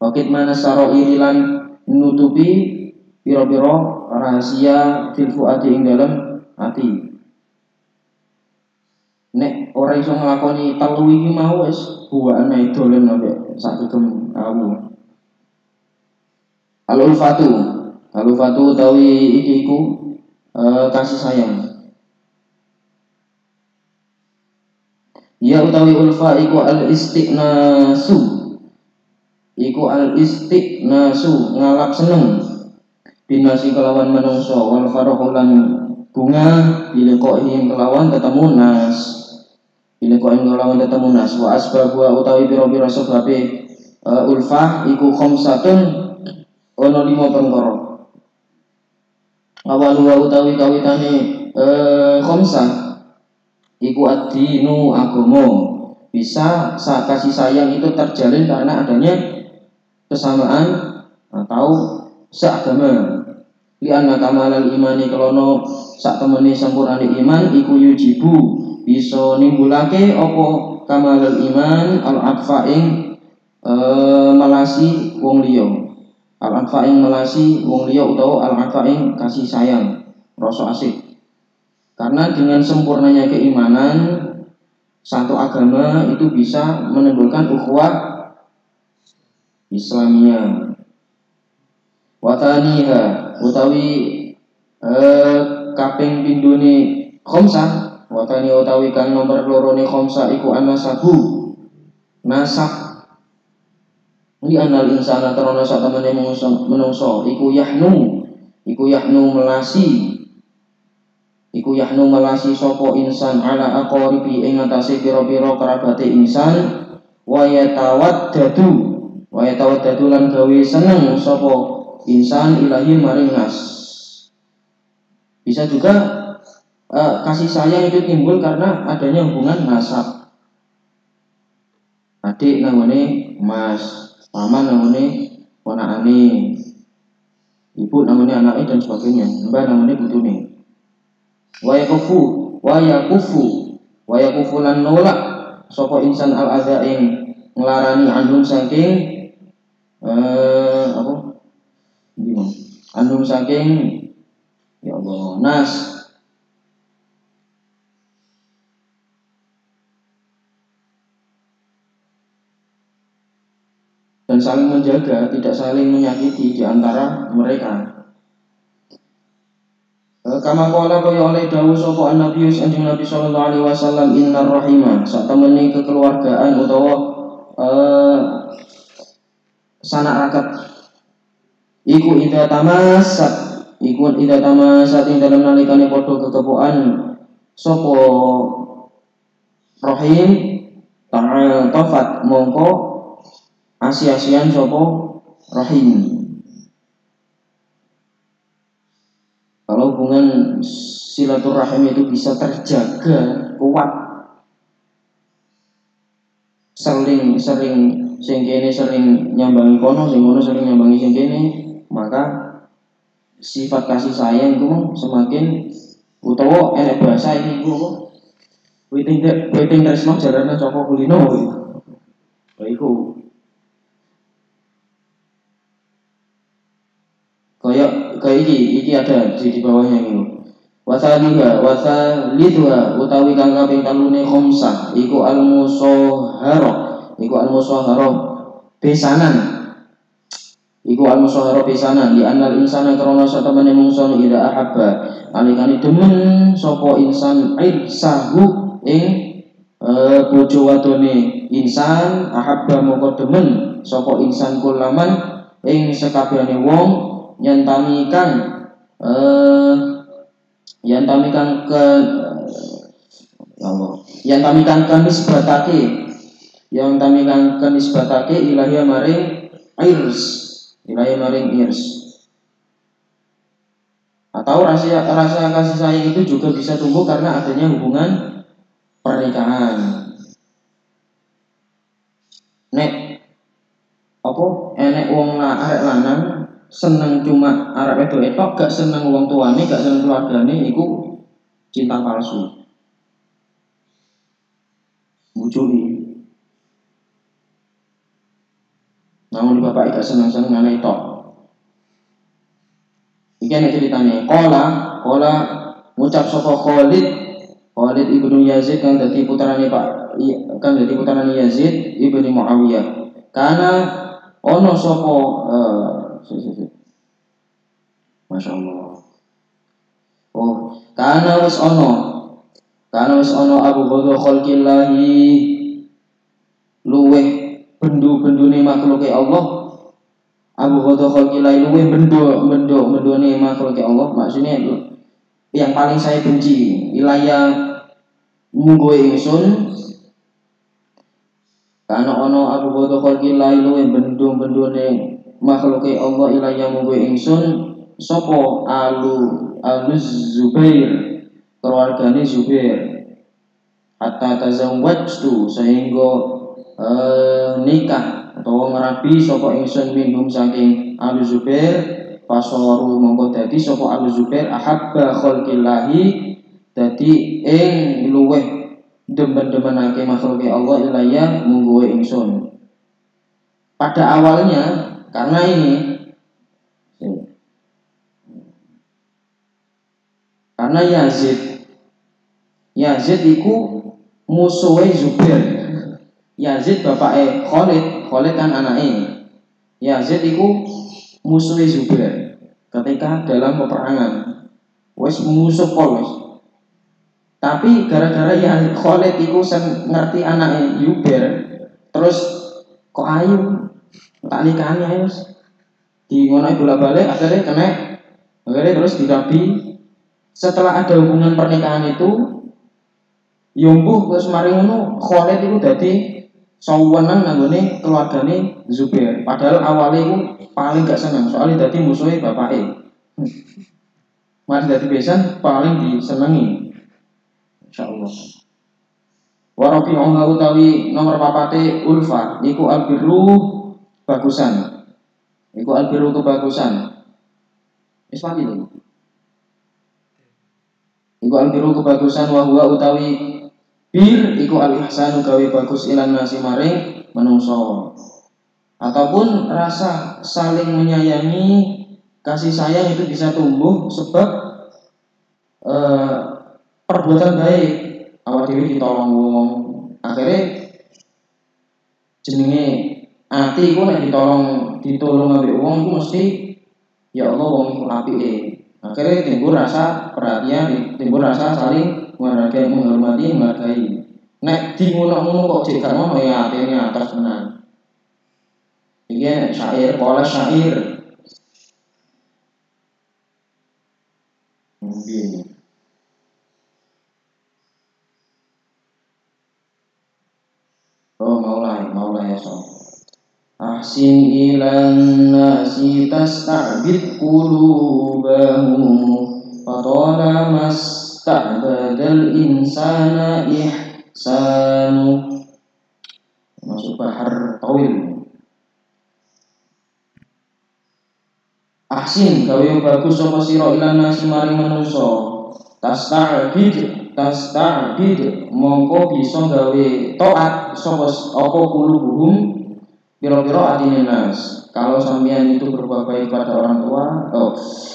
Wakit mana saro irilan nutupi pira-pira rahasia fil fuadi ing dalem ati. Nek ora iso nglakoni telu iki mau wis buane dolen ambek sak gegem awu. Al-ulfatu utawi iki iku kasih sayang. Ya utawi ulfa iku al-istiqnasu. Iku al-istiqnasu ngalap seneng binasi kelawan manungsa wal farahulan bunga bilqaihim kelawan ketemu nas. Bilqaihim kelawan ketemu nas wa asbabu utawi pira-pira sebabe ulfah iku khamsatun ana 5 perkara. Awal utawi kawitane khamsah iku ad-dinu agama. Bisa kasih sayang itu terjalin karena adanya kesamaan atau seagama. Lianna kamalal imani kelono sak temene sempurnane iman iku yujibu bisa nimbulake apa kamalal iman al-atfa ing melasi wong liya. Al-atfa ing melasi wong liya utawa al-atfa ing kasih sayang, rasa asik. Karena dengan sempurnanya keimanan satu agama itu bisa menimbulkan ukhuwah Islamiyah. Wataniha utawi kaping pindhone khamsah, watani utawi kang nomor lorone khamsah iku anasabu nasab. Li anal insana karena sak temene menungso iku yahnu melasi sapa insan ala aqaribi ing atase pira-pira kerabate insan wa yatawaddadu lan gawe seneng sapa insan ilahi maring nas. Bisa juga kasih sayang itu timbul karena adanya hubungan nasab. Adik namanya mas, paman namanya ponakane, ibu namanya anaknya dan sebagainya, mbah namanya putune. Wa yakufu lan nolak sapa insan al adza ing nglarani andum saking andum saking ya Allah nas. Dan saling menjaga, tidak saling menyakiti di antara mereka. Kama qala kaya oleh dawuh sapa Nabi Nabi sallallahu alaihi wasallam innar rahimah sak temene kekeluargaan utawa sanak raket iku idza tamassat ing dalem nalikane padha kekepokan sapa rahim ta'atafat mongko asi-asian sapa rahim. Kalau hubungan silaturahim itu bisa terjaga kuat, sering sing kene sering nyambangi kono, sing kono sering nyambangi sing kene, maka sifat kasih sayang itu semakin utawa enek bahasa iki iku waiting tresno jarane saka kulino iku kayak iki ada di bawahnya ini. Wasaliha utawi kang kaping kalune khamsah iku al-musahharah besanan. Iku al-musahharah besanan di anal insana krana satemene mungsa ida ahabba alikane demen sapa insan irsahu ing bojo wadone insan ahabba moko demen sapa insan kulaman ing sekabehane wong yantamikan nisbatake ilahi maring irs. Atau rasa kasih sayang itu juga bisa tumbuh karena adanya hubungan pernikahan. Nek enek wong arek lanang seneng cuma arek wedok etok, gak seneng wong tuane, gak seneng keluargane, iku cinta palsu. Bujuni. Namun bapak gak seneng anak etok. Iki nek ceritane qala ngucap sapa Khalid ibnu Yazid kang dadi putrane Yazid ibnu Muawiyah. Karena ono sapa masyaallah. Oh, karena wis ono Abu Ghadha khalqillahi luweh bendu-bendune makhluke Allah. Abu Ghadha khalqillahi luweh bendone makhluke Allah. Maksudnya yang paling saya benci ilaya munggo ingsun. Karena ono Abu Ghadha khalqillahi luweh bendone makhluke Allah ilaya munggo ingsun. Sopo Zubair, keluargane Zubair. Hatta tazawwajtu, sehingga nikah atau ngerabi sopo ingsun minhum saking Alu Zubair. Pasoru mongko dadi sopo Alu Zubair ahabba khalqillahi, dadi ing luweh demen-demenake makhluke Allah ilaya munggo ingsun. Pada awalnya karena Yazid iku musuhe Zubair. Yazid bapake Khalid kan anake. Yazid iku musuhe Zubair ketika dalam peperangan. Wis musuh pol wis. Tapi gara-gara Khalid iku ngerti anake Zubair, terus kok ayu tak nikahane ayo wis. Di ngono bola-balik akhirnya terus dirabi. Setelah ada hubungan pernikahan itu, yombuh terus mari ngono Khalid itu dadi sawenang nanggone keluargane Zubair. Padahal awalnya itu paling gak senang soalnya dadi musuhe bapake. Mari dadi besan paling disenengi. Insyaallah. Wa rabi'uha utawi nomor papate ulfa iku albirru bagusan. Iku albirru kebagusan. Wis pati lho. Iku albiru kebagusan wa huwa utawi bir iku al-ihsanu gawe bagus ilan nasi maring menungso. Ataupun rasa saling menyayangi, kasih sayang itu bisa tumbuh sebab perbuatan baik. Awak dhewe ditolong wong, akhirnya jenenge ati iku nek ditolong ambek wong iku mesti ya Allah wong iku apike. Akhirnya timbul rasa perhatian, timbul rasa saling menghargai, menghargai. Nek di ngono-ngono kok jek gak ngono ya atine atas tenan. Iki syair, pola syair. Mungkin. Oh maulai ya so. Ahsin ilan nasi tasta'bid qulubahum fatala masta'badal insana ihsanu. Masuk bahar tawil. Ahsin gawe bagus sapa sira ilan nasi maring manungsa. Tasta'bid mongko bisa gawe taat sapa apa qulubuhum pira-pira atine nas. Kalau sampean itu berbuat baik pada orang tua,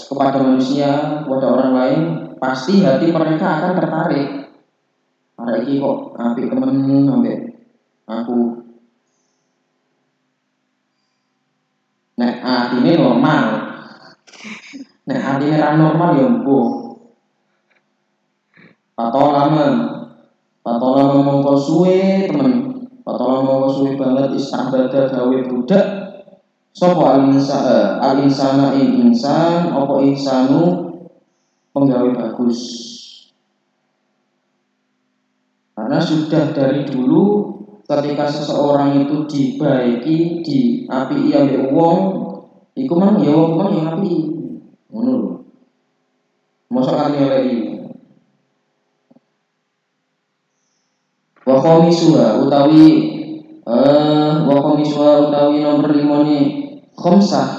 kepada manusia, kepada orang lain, pasti hati mereka akan tertarik. Arek iki kok apik temen ambek aku. Nek atine normal. Nek atine ra normal ya mbuh. Patolamen mongko suwe temen. Patolong mau suwi banget istabada gawe budak. Sapa al-insana insan apa insanu penggawe bagus. Karena sudah dari dulu ketika seseorang itu dibaiki, diapii ambek wong, iku mang ya wong mang yang apik. Ngono lho. Mosok kan ngeleki. Wa khamisuha utawi nomor 5 ni khamsah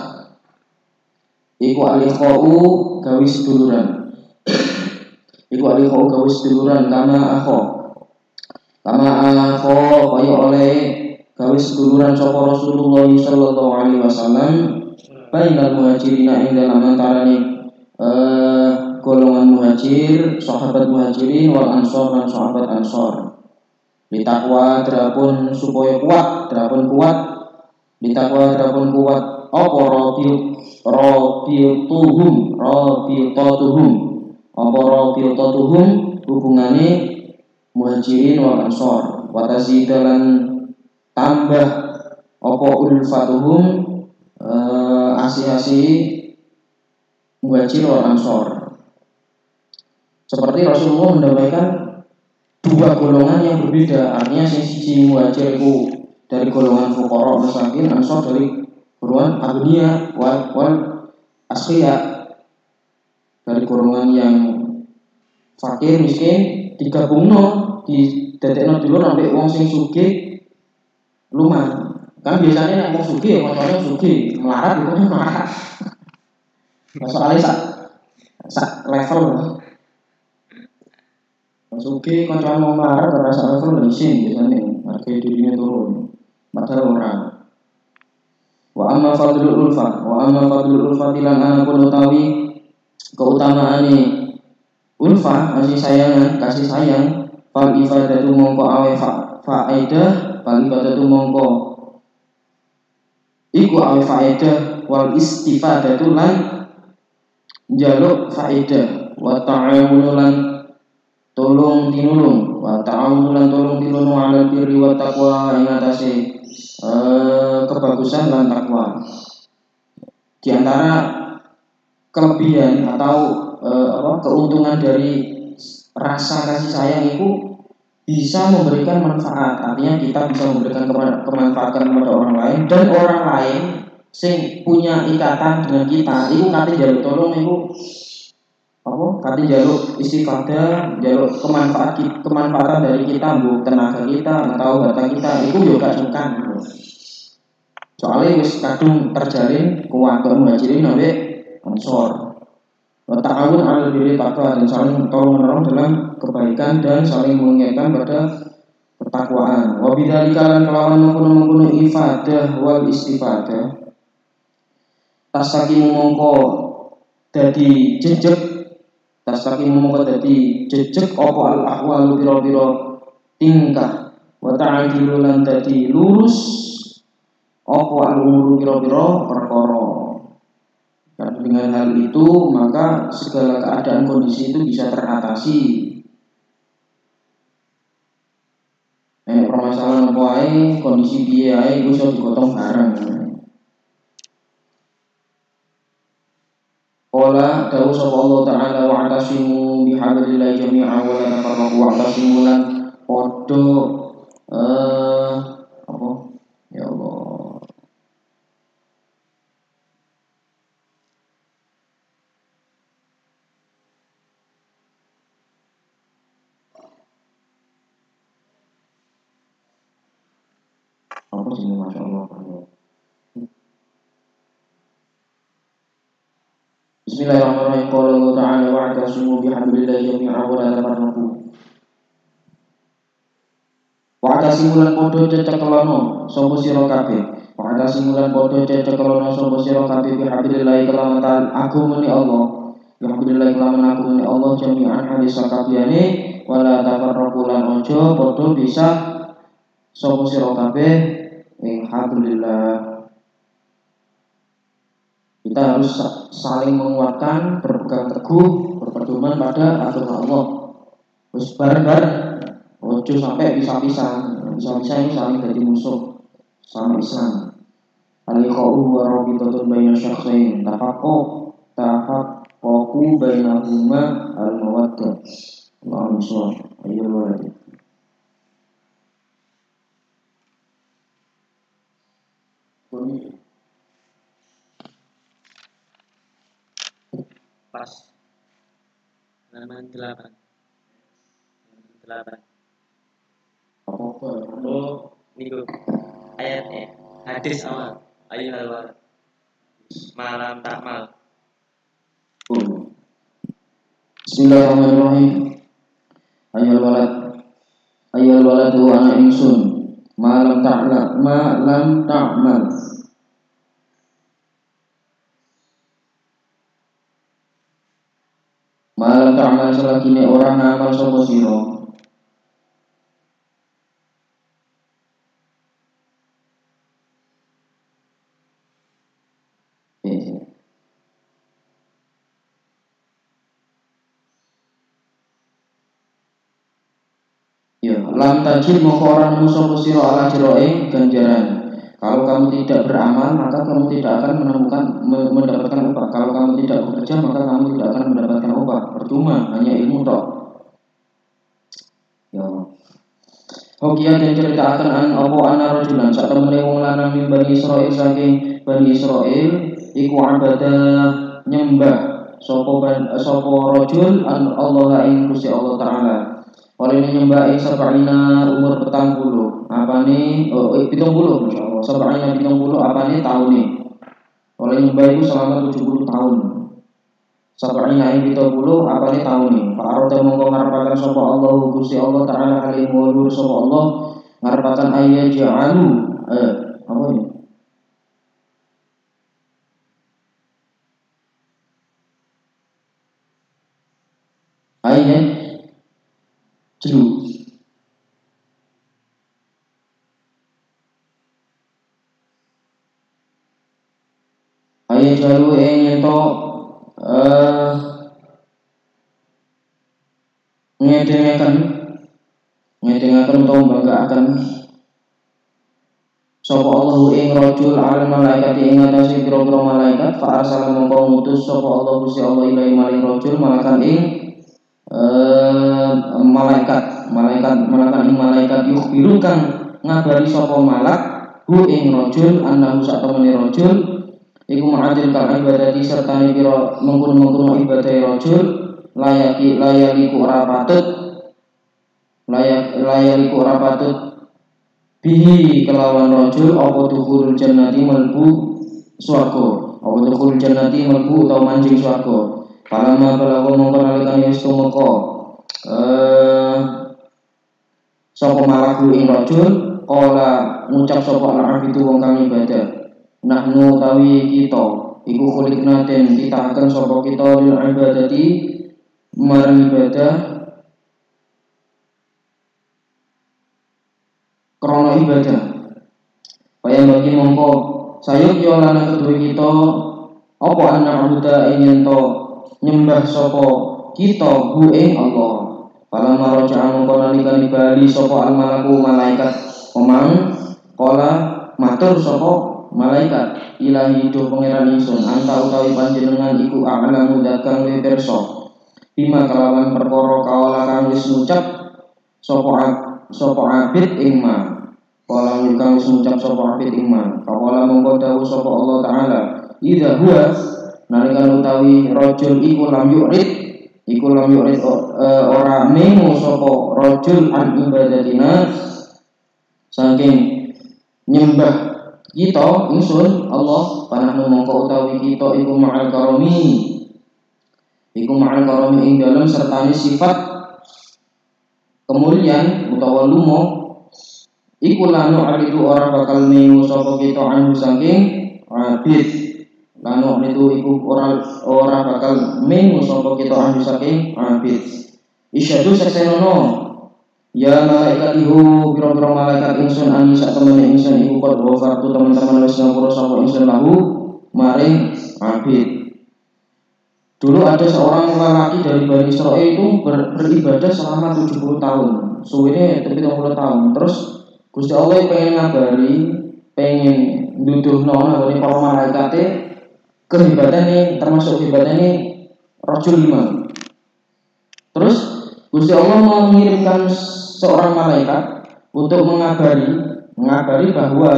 iku alikhau gawe seduluran. Kama kaya oleh gawe seduluran sapa Rasulullah sallallahu alaihi wasallam bainal muhajirin ing dalam antarane golongan muhajir, sahabat muhajirin wal ansor dan sahabat ansor. Ditakwa drapun supaya kuat, drapun kuat. Ditakwa drapun kuat apa rabitatuhum hubungane muhajirin wal ansor. Wa tazidalan tambah apa ulfatuhum asih-asih muhajir wal ansor. Seperti Rasulullah mendamaikan dua golongan yang berbeda. Artinya sisi muhajir itu dari golongan fuqara masakin, ansor dari golongan agniya wal asqiya, dari golongan yang fakir miskin digabungno di dadekno dulu sampai wong sing sugih lumah. Kan biasanya nek wong sugih ya koncone sugih, melarat itu melarat. Soalnya sak level. Sugih kancan mau melarat ora sak level bensin biasanya harga dirinya turun. Padahal orang. Wa amma fadlul ulfa tilan anapun utawi keutamaane ulfa kasih sayang fal ifadatu mongko awe faedah fal ifadatu mongko iku awe faedah wal istifadatu lan njaluk faedah wa ta'awunu lan tolong tinulung wa ta'awunu lan tolong tinulung ala birri wa taqwa ing atase kebagusan dan takwa. Di antara kelebihan atau keuntungan dari rasa kasih sayang itu bisa memberikan manfaat. Artinya kita bisa memberikan kemanfaatan kepada orang lain, dan orang lain sing punya ikatan dengan kita itu nanti jaluk tolong itu nanti jaluk istifadah, jaluk kemanfaatan dari kita, bu tenaga kita atau harta kita itu juga sungkan. Soalnya wis kadung terjalin keluarga muhajirin sampai ansor. Ta'awun 'alal birri taqwa, dan saling tolong-menolong dalam kebaikan dan saling mengingatkan pada ketakwaan. Wa bidzalika lan kelawan mengkono ifadah wal istifadah. Tasakimu mongko dadi jejeg apa al ahwalu biro-biro tingkah. Wa ta'dilu lan dadi lurus apa al-umuru biro-biro perkara. Dan dengan hal itu maka segala keadaan kondisi itu bisa teratasi. Permasalahan apa ae, kondisi piye ae iku iso digotong bareng. Qala dawu sapa Allah taala wa'tasimu bihablillahi jami'an wa la tafarraqu wa'tasimu lan padha apa ya Allah. Apa sih Masya Allah. Bismillahirrahmanirrahim. Qala Allah ta'ala wa'tasimu bihablillahi jami'an wa la tafarraqu. Wa'tasimu lan padha cecekelono sapa sira kabeh. Wa'tasimu lan padha cecekelono sapa sira kabeh bihablillahi kelawan agungane Allah. Bihablillahi kelawan agungane Allah jami'an hadis sakabehane wa la tafarraqu lan aja padha bisa sapa sira kabeh ing hablillah. Kita harus saling menguatkan, berpegang teguh, berpedoman pada aturan Allah. Terus bareng-bareng, ojo sampai pisah-pisah ini saling jadi musuh sama Islam. Al-ikhau wa rabithatun baina syakhsain tahaqqaqu bainahuma al-mawaddah. Allahu akbar. Ayo walad. Pas halaman 8. Oh, niku ayatnya hadis awal. Ayo halwal malam takmal. Bismillahirrahmanirrahim. Ayo walad wa ana ingsun malam ta'mal. malam ta'mal selagine ora ngamal sapa sira. Ya, lam tajid moko ora nemu sapa sira ala jroe ganjaran. Kalau kamu tidak beramal, maka kamu tidak akan mendapatkan upah. Kalau kamu tidak bekerja, maka kamu tidak akan mendapatkan upah. Percuma, hanya ilmu tok. Ya. Hokiah dan ceritakan an apa ana rajulan sak temene wong lanang min Bani Israil saking Bani Israil iku abadah nyembah sapa rajul an Allah ing Gusti Allah taala. Oleh nyembah ing sabarina umur 40. Apane 70 masyaallah. Sabarina 70 apane taune. Oleh nyembah iku selama 70 tahun. Sabarina ing 70 apane taune. Fa arada mongko ngarepaken sapa Allah Gusti Allah taala alaihi wa sapa Allah ngarepaken ayat ja'alu apa ini? Ayat jelu ayat jalu ento ngedengaken utawa mbanggaken sapa Allah ing rajul al malaikat ing atase pira-pira malaikat fa arsala mongko ngutus sapa Allah Gusti Allah ilahi maring rajul malakan ing malaikat yukhbiru kang ngabari sapa malak hu ing rajul annahu sak temene rajul iku ma'adil kang ibadati sertane pira mengkono-mengkono ibadah rajul layaliku ora patut bihi kelawan rajul apa dukhulul jannati melbu swarga utawa manjing swarga. Kalama balawa mongko nalikane wis tumeka sapa malaku ing rajul kala ngucap sapa al-abdu wong kang ibadah nahnu tawi kita iku khuliqna den ditahaken sapa kita lil ibadati marang ibadah krana ibadah. Kaya bagi mongko sayuk yo lan kedue kita apa ana abuda ing ento nyembah sapa kita hu ing Allah. Kala maraja mongko nalikane bali sapa al malaku malaikat omang kala matur sapa malaikat ilahi do pangeran ingsun anta utawi panjenengan iku a'lamu dakang luwih pirsa bima kalawan perkara kaula kang wis ngucap sapa abid ing ma kala kang wis ngucap sapa abid ing ma kala mongko dawuh sapa Allah taala idza huwa nalikan utawi rajul iku lam yurid ora nemu sapa rajul an ibadatina saking nyembah kita ingsun Allah panahmu mongko utawi kita iku ma'al karami ing dalam sertane sifat kemuliaan utawa lumo iku lanu alidu ora bakal nemu sapa kita anu saking abid lanu itu iku ora bakal nemu sapa kita anu saking abid isyadu saksenono ya malaikat ihu biro-biro malaikat ingsun ani sak temene ingsun iku qad wafartu teman-teman wis ngapura sapa ingsun lahu maring abid. Dulu ada seorang lelaki dari Bani Israil itu beribadah selama 70 tahun. Suwene 30 tahun. Terus Gusti Allah pengen ngabari, pengen nduduhno nang para malaikate kehebatane termasuk hebatane rajul iman. Terus Gusti Allah mau mengirimkan seorang malaikat untuk mengabari bahwa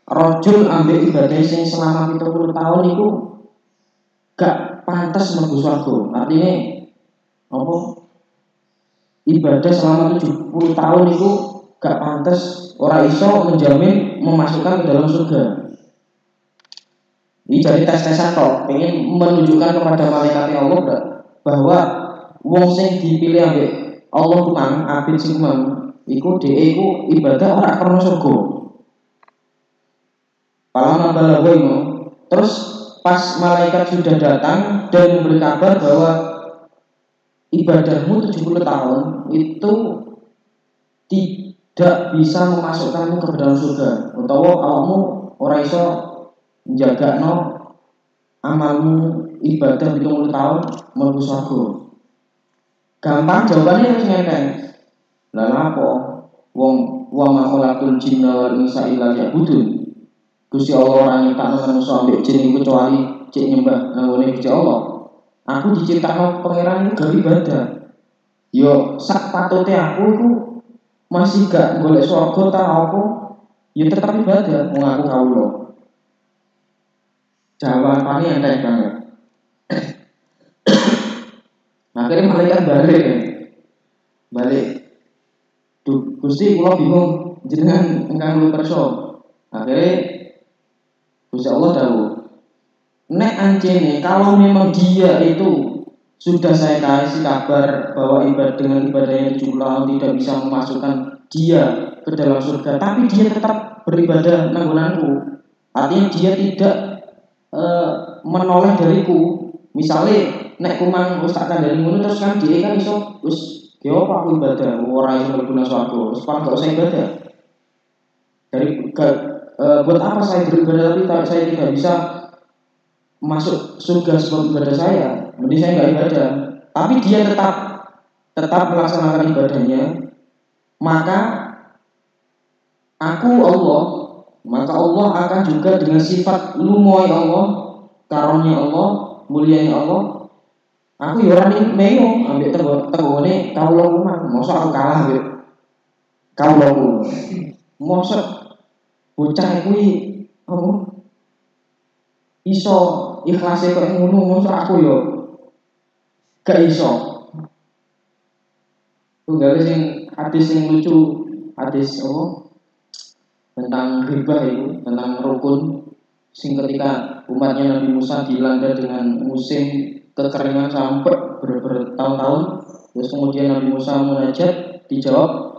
rajul ambil ibadah sing selama 70 tahun itu gak pantas mlebu swarga. Artinya apa? Ibadah selama 70 tahun itu gak pantas, ora iso menjamin memasukkan ke dalam surga. Ini jadi tes-tesan tok, pengen menunjukkan kepada malaikat Allah bahwa wong sing dipilih ambek Allah mang abid sing mang iku dhek iku ibadah ora karena surga. Pala balagoimo. Terus pas malaikat sudah datang dan memberi kabar bahwa ibadahmu 70 tahun itu tidak bisa memasukkanmu ke dalam surga, utawa awakmu ora iso njagakno amalmu ibadah 70 tahun mlebu surga. Gampang jawabannya wis ngenteng. Lah apa? Wong wa ma khalaqul jinna wal insa illa liya'budun. Gusti Allah ora nyiptakno manusa ambek jin kecuali cek nyembah nggone Gusti Allah. Aku diciptakno pangeran iku gawe ibadah. Yo sak patute aku iku masih gak golek swarga ta apa? Ya tetap ibadah wong aku kawula. Jawabane enteng banget. Akhirnya malaikat balik. Duh, Gusti kula bingung jenengan ingkang luwih kersa. Akhirnya Gusti Allah dawuh, nek ancene kalau memang dia itu sudah saya kasih kabar bahwa dengan ibadahnya 70 tahun tidak bisa memasukkan dia ke dalam surga, tapi dia tetap beribadah nanggonanku. Artinya dia tidak menoleh dariku. Misalnya nek kumang wis tak kandhani ngono terus kan dia kan iso wis yo apa aku ibadah ora iso mlebu nang swarga, wis paling gak usah ibadah. Buat apa saya beribadah tapi saya tidak bisa masuk surga sebab ibadah saya, mending saya nggak ibadah. Tapi dia tetap melaksanakan ibadahnya, maka maka Allah akan juga dengan sifat lumoy Allah, karunia Allah, mulianya Allah. Aku yo ora mengo ambek tegone kawula kumang, mosok aku kalah ambek kawula. Mosok bocah kuwi apa iso ikhlase kok ngono mosok aku yo gak iso. Tunggale sing hadis sing lucu, hadis apa tentang ghibah itu, tentang rukun sing ketika umatnya Nabi Musa dilanda dengan musim kekeringan sampai bertahun-tahun, terus kemudian Nabi Musa munajat, dijawab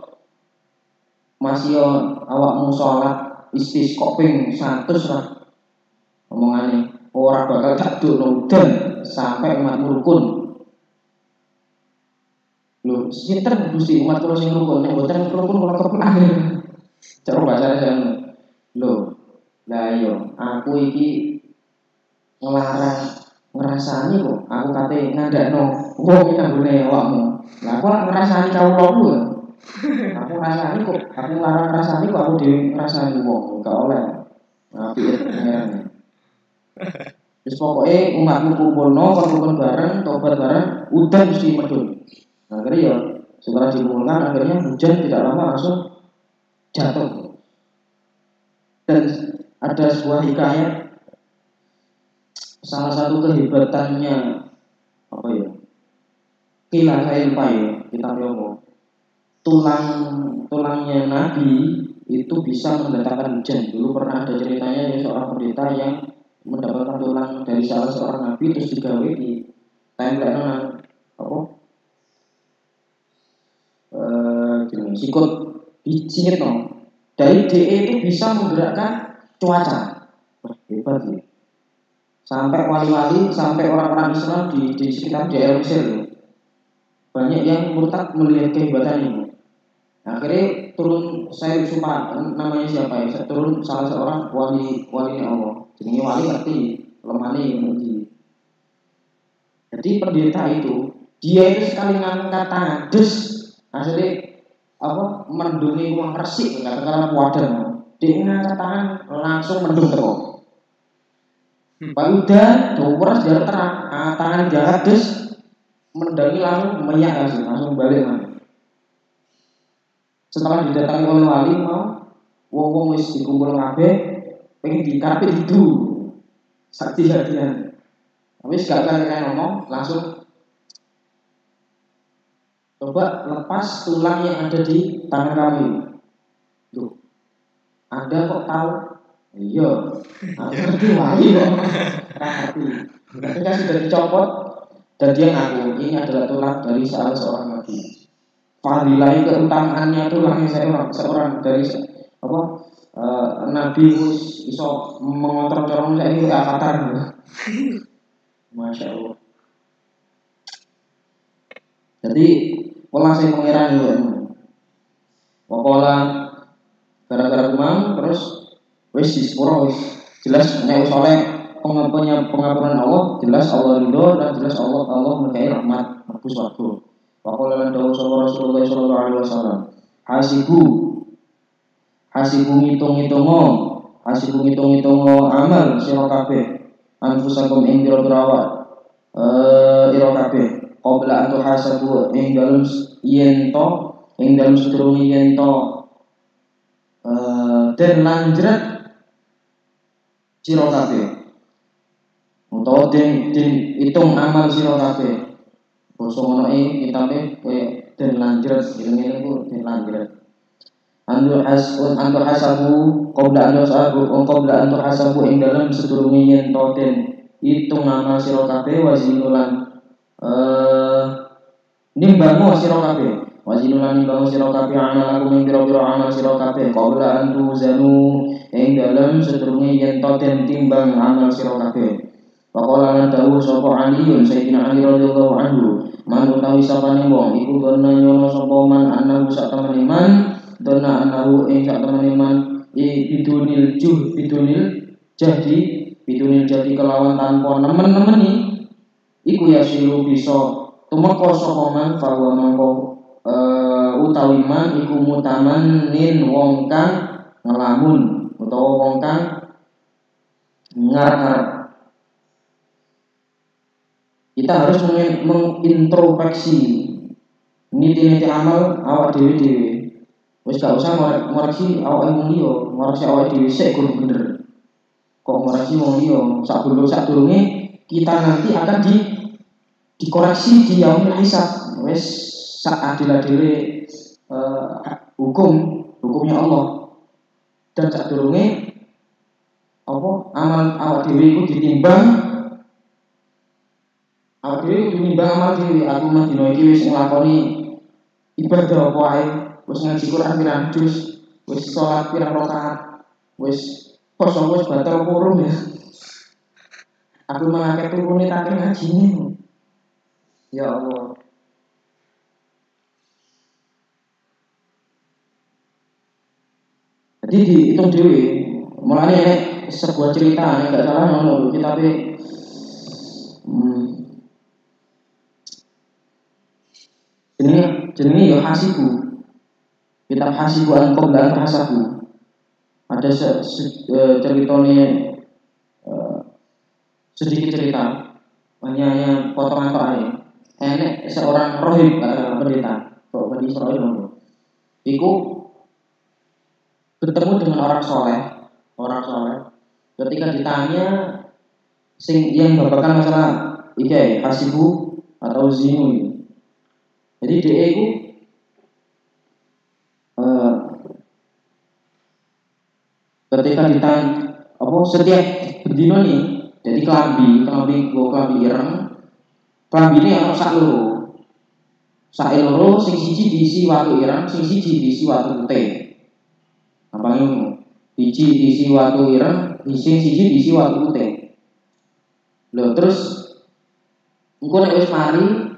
masih awakmu sholat istisqa ping 100 lah omongane ora bakal tak dono udan sampai umatmu rukun. Lho, sinten Gusti umat kula sing rukun, nek mboten rukun kula kepenak. Cara bahasane jan lho. Lah iya, aku iki ngelarang ngrasani kok aku kate ngandakno wong iki nanggone awakmu. Lah aku lak ngrasani kawulaku. Aku ngrasani kok, aku ngelarang ngrasani kok aku dhewe ngrasani wong, gak oleh. Apike pengen. Wis pokoke umatmu kumpulno, rukun bareng, tobat bareng, udan mesti medhun. Akhirnya ya setelah dikumpulkan akhirnya hujan tidak lama langsung jatuh. Dan ada sebuah hikayat, salah satu kehebatannya apa ya? Kila saya lupa ya, kita ngomong. Tulangnya Nabi itu bisa mendatangkan hujan. Dulu pernah ada ceritanya ya seorang pendeta yang mendapatkan tulang dari salah seorang Nabi terus digawe di tempelnya apa? Sikut dicingit no. Dari DE itu bisa menggerakkan cuaca. Hebat sih. Sampai wali-wali, sampai orang-orang Islam di sekitar daerah Mesir banyak yang murtad melihat kehebatan ini. Akhirnya turun saya lupa namanya siapa ya. Turun salah seorang wali Allah. Jadi wali ngerti lemane ngerti. Jadi pendeta itu dia itu sekali ngangkat tangan, dus akhirnya apa mendungi uang resik karena wadah. Dia ngangkat tangan langsung mendung terus. Pak udah, doperas jarak terang, tangan jarak dus mendangi langsung menyak langsung balik lagi. Setelah didatangi oleh wali mau wong wis dikumpul kabeh pengen dikapit itu sakti-saktian. Tapi gak kayak ngomong langsung coba lepas tulang yang ada di tangan kami. Tuh. Anda kok tahu? Iya. Aku ngerti wali kok. Ngerti. Ketika sudah dicopot dan dia ngaku ini adalah tulang dari salah seorang nabi. Fadilah keutamaannya tulangnya seorang dari apa nabi iso mengontrol corong saya ini avatar. Masya Allah. Jadi pola sing pengiran yo. Pokola gara-gara kumang terus wis disepuro wis jelas nek wis oleh pengampunan Allah, jelas Allah ridho dan jelas Allah mekai rahmat aku swarga. Pokola lan dawuh sapa Rasulullah sallallahu alaihi wasallam. Hasibu ngitung-ngitungo amal sira kabeh anfusakum ing pira-pira awak ira kabeh qabla an tuhasabu ing dalem sedurunge yen to den lanjret sira kabeh utawa den hitung amal sira kabeh basa ngono kitabe koyo den lanjret ngene ku den lanjret andur hasabu qabla an hasabu ing dalem sedurunge yen to den hitung amal sira kabeh wazinulan nimbangu sira kabeh wazinulan nimbangu sira kabeh amalakum ing pira-pira amal sira kabeh qabla an tuzanu ing dalem sedurunge yen to den timbang amal sira kabeh. Faqala lan dawuh sapa Ali Sayyidina Ali radhiyallahu anhu man utawi sapane wong iku dona nyono sapa man anahu sak temene man dona anahu ing sak temene man bidunil jadi kelawan tanpa nemen-nemeni iku ya silu bisa tumeka sapa man fawa mangko utawi man iku mutamannin wong kang ngelamun utawa wong kang ngarep-ngarep. Kita harus mengintrospeksi niti-niti amal awak dhewe. Wis gak usah ngoreksi awak wong liya, ngoreksi awak dhewe sik kudu bener. Kok ngoreksi wong liya sadurunge kita nanti akan dikoreksi di yaumul hisab. Wis sak adil-adile hukumnya Allah. Dan sadurunge amal awak dhewe iku ditimbang amal dhewe. Aku mah dina iki wis nglakoni ibadah apa ae, wis ngaji Quran pirang juz, wis salat pirang rakaat, wis poso wis batal kurung ya. Aku mangake turune tak ngajine. Ya Allah. Jadi dihitung dhewe. Mulane nek sebuah cerita nek gak salah ngono kitabe jenenge ya hasibu. Kitab hasibu al-qabla hasabu. Ada ceritanya sedikit cerita, hanya potongan aja. Enek seorang rohib pendeta, Bani Israil iku bertemu dengan orang soleh. Ketika ditanya yang babakan masalah iki hasibu atau zinu. Jadi dia itu ketika ditanya setiap berdino nih, jadi kelambi ireng, kelambi ini ono sak loro, sing siji diisi watu ireng, sing siji diisi watu putih. Apa ini? Siji diisi watu ireng, sing siji diisi watu putih. Loh terus engko nek wis mari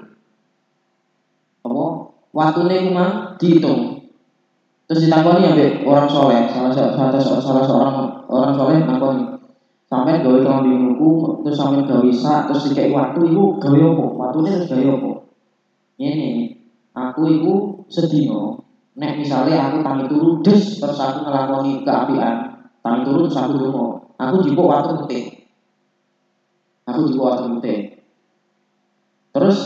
watune kumang dihitung. Terus ditakoni ambek orang soleh, salah seorang orang soleh nakoni. Sampai gawe kelambi nuku, terus sampai gawe sak, terus dikek watu iku gawe apa? Watune terus gawe apa? Ini aku iku sedino. Nek misalnya aku tangi turu des terus aku ngelakoni keapian, tangi turu terus aku donga. Aku jipuk watu putih. Terus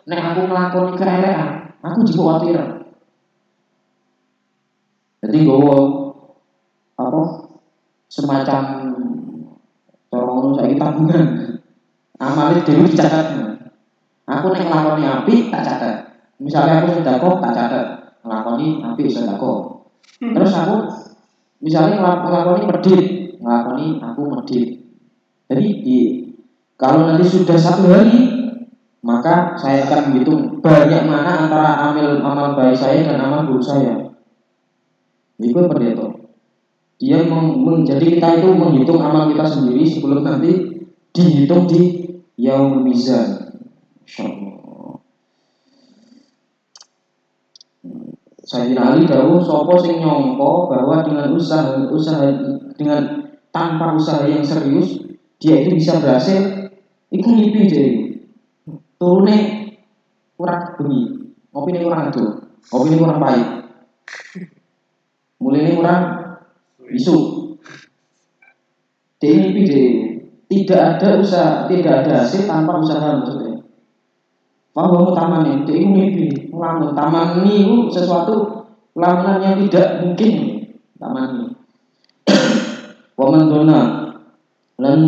nek aku ngelakoni keelekan aku jipuk watu ireng. Jadi gowo semacam orang saiki tabungan. Amale dhewe dicatat. Aku nek nglakoni apik tak catat. Misalnya aku sedekah tak catat. Nglakoni apik sedekah. Terus aku misalnya nglakoni aku medhit. Jadi kalau nanti sudah 1 hari maka saya akan menghitung banyak mana antara amal baik saya dan amal buruk saya. Itu pendeta. Dia menjadi kita itu menghitung amal kita sendiri sebelum nanti dihitung di yaumul mizan. Insyaallah. Sayyidina Ali dawuh sapa sing nyangka bahwa dengan usaha dengan tanpa usaha yang serius dia itu bisa berhasil, iku ngipi deh. Turune kurang bengi, ngopine kurang adoh, ngopine kurang pahit. Mulane kurang isu. Dia ngipi deh. Tidak ada usaha, tidak ada hasil tanpa usaha maksudnya. Bahwa taman itu mimpi, lamun taman ini sesuatu lamunan yang tidak mungkin taman ini. Waman dona lan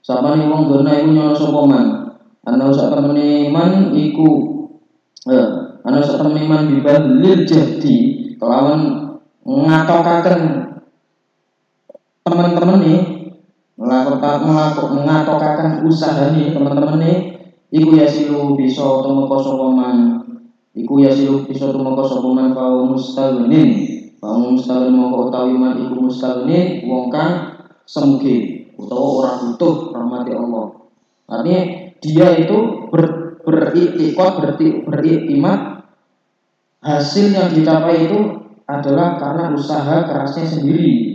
sapane wong dona iku nyono sapa man. Ana sak temene man iku ana sak temene man bibalil jadi kelawan ngatokaken teman-teman nih mengatokaken usaha nih teman-teman nih iku ya silu bisa tumeka sapa man iku ya silu bisa tumeka sapa man kaum mustagnin mongko utawi man iku mustagnin wong kang semge utawa ora butuh rahmati Allah. Artinya dia itu beriktimat hasil yang dicapai itu adalah karena usaha kerasnya sendiri.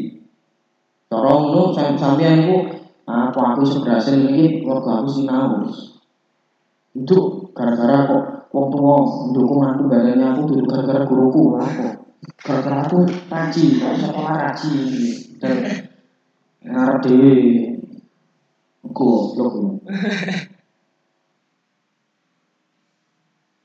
Corong lu sampean ku aku berhasil ini keluarga aku sinau. Itu gara-gara kok wong tua mendukung aku badannya aku itu gara-gara guruku aku. Gara-gara aku ngaji, sekolah ngaji dan ngarep dhewe. Goblok.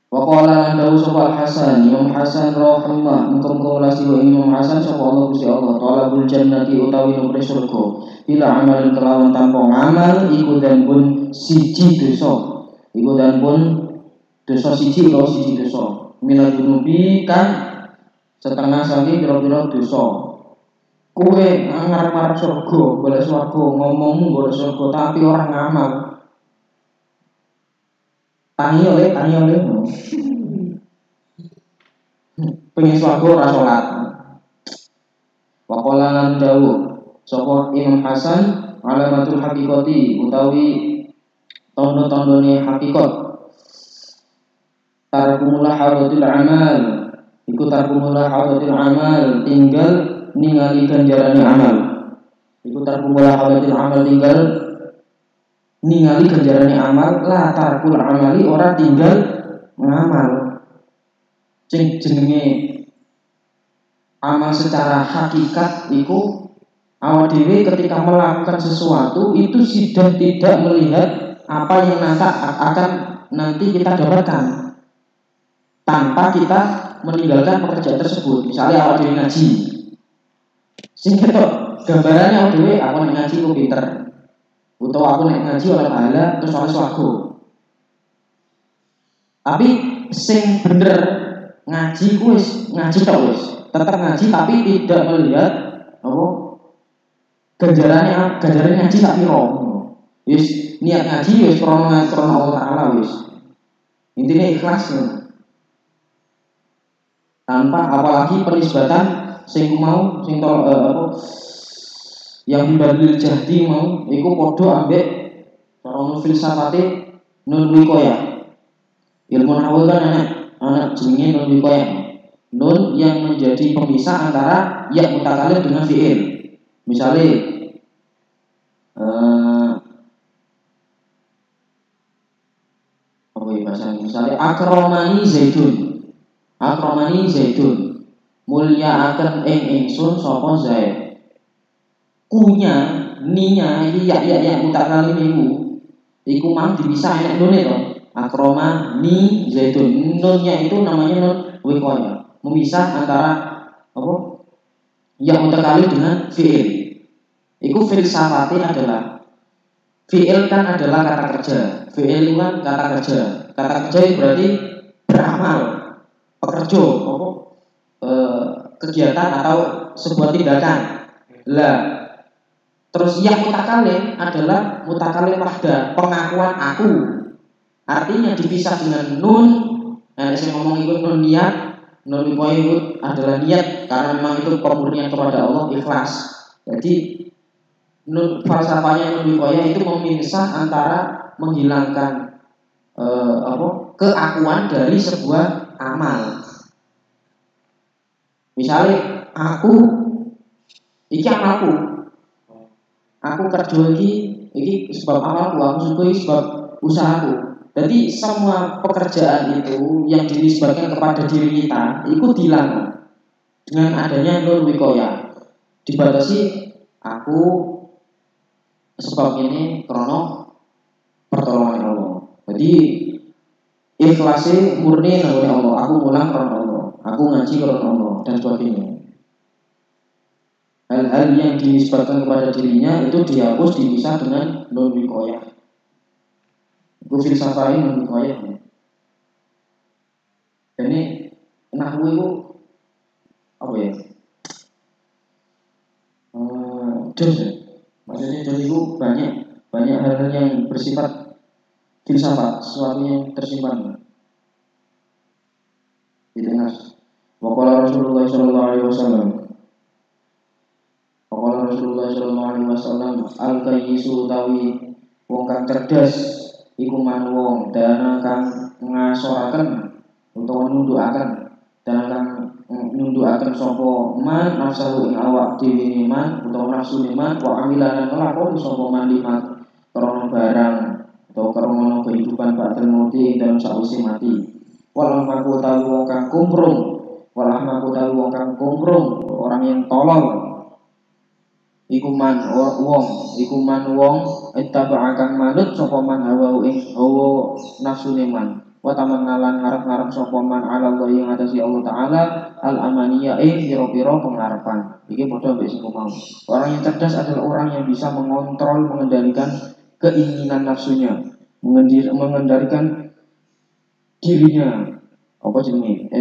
Waqala dawu sapa Hasan, Imam Hasan rahimah mengko lasi wa Imam Hasan sapa Allah Gusti Allah talabul jannati utawi numre surga ila amalin kelawan tanpa ngamal iku dan pun siji dosa iku dan pun dosa siji utawa siji dosa minal dunubi kan setengah saking pira-pira dosa kowe ngarep-ngarep surga golek surga ngomongmu golek surga tapi orang ngamal tangi oleh pengen swarga ora salat. Waqala lan dawuh sapa Imam Hasan alamatul haqiqati utawi tondo-tondone hakikat tarkumula hadatil amal iku tarkumula hadatil amal tinggal ningali ganjarane amal iku tarkumula hadatil amal tinggal ningali ganjarane amal la tarkul amali ora tinggal ngamal. Sing jenenge amal secara hakikat iku awak dhewe ketika melakukan sesuatu itu sudah tidak melihat apa yang nanti kita dapatkan tanpa kita meninggalkan pekerjaan tersebut. Misalnya awak dhewe ngaji. Sing ketok gambarannya awak dhewe aku ngaji ku pinter. Utawa aku nek ngaji oleh pahala terus oleh swarga. Tapi sing bener ngaji ku wis ngaji tok wis. Tetap ngaji tapi tidak melihat apa ganjarane ngaji tak piro. Wis niat ngaji wis krana Allah Taala wis. Intine ikhlas ya. Tanpa apalagi penisbatan sing mau sing yang dibandil jadi mau iku padha ambek cara filsafate nun wikoya. Ilmu nahwu kan anak jenenge nun wikoya. Nun yang menjadi pemisah antara ya mutakalim dengan fi'il. Misalnya apa ya bahasanya? Misalnya akramani zaidun. Mulia akan ingsun sapa Zaid. Kunya ninya iki ya mutakalim iku mang dipisah enek nune to. Akroma ni zaitun. Nunnya itu namanya nun wikoya. Memisah antara apa? Yang mutakalim dengan fi'il. Iku filsafate adalah fi'il kan adalah kata kerja. Fi'il kan kata kerja. Kata kerja itu berarti beramal, pekerja, kegiatan atau sebuah tindakan. Lah terus yang mutakalim adalah mutakalim wahda, pengakuan aku. Artinya dipisah dengan nun. Saya ngomong itu nun niat. Nun itu adalah niat karena memang itu pemurnian kepada Allah ikhlas. Jadi nun falsafahnya nun itu memisah antara menghilangkan keakuan dari sebuah amal. Misalnya aku iki amalku. Aku kerja iki sebab amalku, aku suka sebab usahaku. Jadi semua pekerjaan itu yang dinisbatkan kepada diri kita, itu hilang dengan adanya nur wikoya. Dibatasi aku sebab ini krono pertolongan Allah. Jadi ikhlasnya murni nang Allah. Aku mulang krono Allah, aku ngaji krono Allah dan sebagainya. Hal-hal yang dinisbatkan kepada dirinya itu dihapus, dipisah dengan nur wikoya. Itu filsafah ini nur wikoya. Jadi nahwu itu apa ya? Jos, maksudnya jos itu banyak hal-hal yang bersifat filsafat, sesuatu yang tersimpan. Didengar. Waqala Rasulullah sallallahu alaihi wasallam. Waqala Rasulullah sallallahu alaihi wasallam, al-kayyisu tawi wong kang cerdas iku man wong dana kang ngasoraken utawa nundukaken dana kang nundukaken sapa man nafsu ing awak dhewe man utawa nafsu man wa amilan nglakoni sapa man limat krana barang atau krana kehidupan ba'dal mauti ing dalem sawise mati. Walau maku tahu wong kang kumprung, walau maku tahu wong kang kumprung, orang yang tolol. Iku man wong ittaba kang manut sapa man hawa ing hawa nafsune man. Wa tamannalan ngarep-ngarep sapa man ala Allah yang atase Allah taala al amaniyah pira-pira pengharapan. Iki padha mbek sing mau. Orang yang cerdas adalah orang yang bisa mengontrol, mengendalikan keinginan nafsunya, mengendalikan dirinya. Apa jenenge?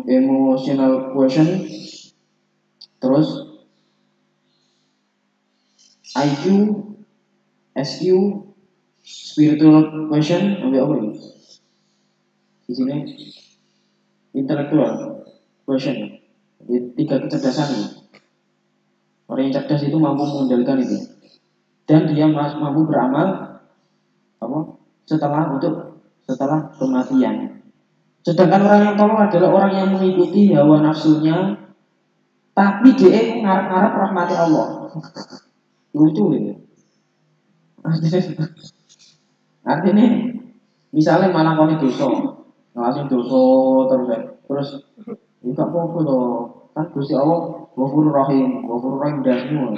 Emotional quotient. Terus IQ, SQ, spiritual quotient, apa ini? Di sini intellectual quotient. Tiga kecerdasan. Orang yang cerdas itu mampu mengendalikan itu, dan dia mampu beramal setelah kematian. Sedangkan orang yang tolol adalah orang yang mengikuti hawa nafsunya, tapi dia ngarep-ngarep rahmati Allah. Lucu ini. Artinya misalnya malah kau dosa, ngalasin dosa terus enggak apa-apa loh. Kan Gusti Allah Ghafurur Rahim dasmu.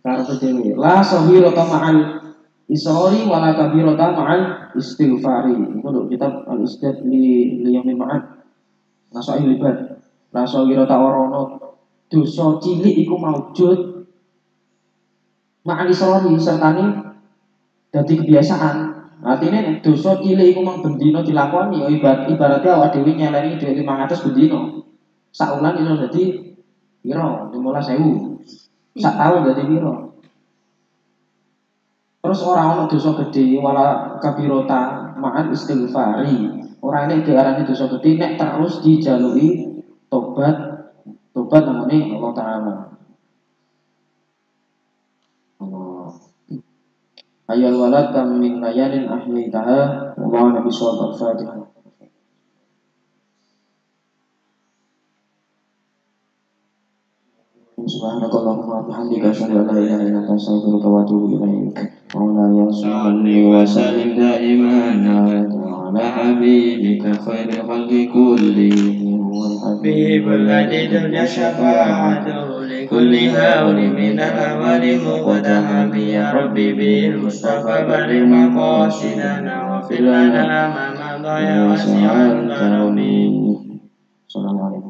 Karena dewe la sabirata ma'al israri wala kabirata ma'al istighfari. Itu lho kitab al-istidad li yaumil ma'ad. Nasaih libat. La sabirata warono dosa cilik iku maujud ma'al israri sertane dadi kebiasaan. Artinya dosa cilik iku mang bendina dilakoni ya ibaratnya awak dhewe nyeleni dhuwit 500 bendina. Saulan iso dadi pira? 15.000. Sak tahun dadi pira? Terus orang ono dosa gede wala kabirota ma'an istighfari. Orang ini diarani dosa gede nek terus dijalui tobat namanya Allah Ta'ala. Ayal walad kam min layanin ahyaitaha wa nabi sallallahu alaihi wasallam. Subhanakallahumma wa bihamdika asyhadu an la ilaha illa anta astaghfiruka wa atubu ilaik. Maulana salli wa sallim daiman ala habibika khairil khalqi kullihim wal habibul ladzi dunya syafa'atu li kulli hawli min al-awali muqaddam ya rabbi bil mustafa bari maqasidana wa fil lana ma madha ya wasi'al karami. Assalamualaikum.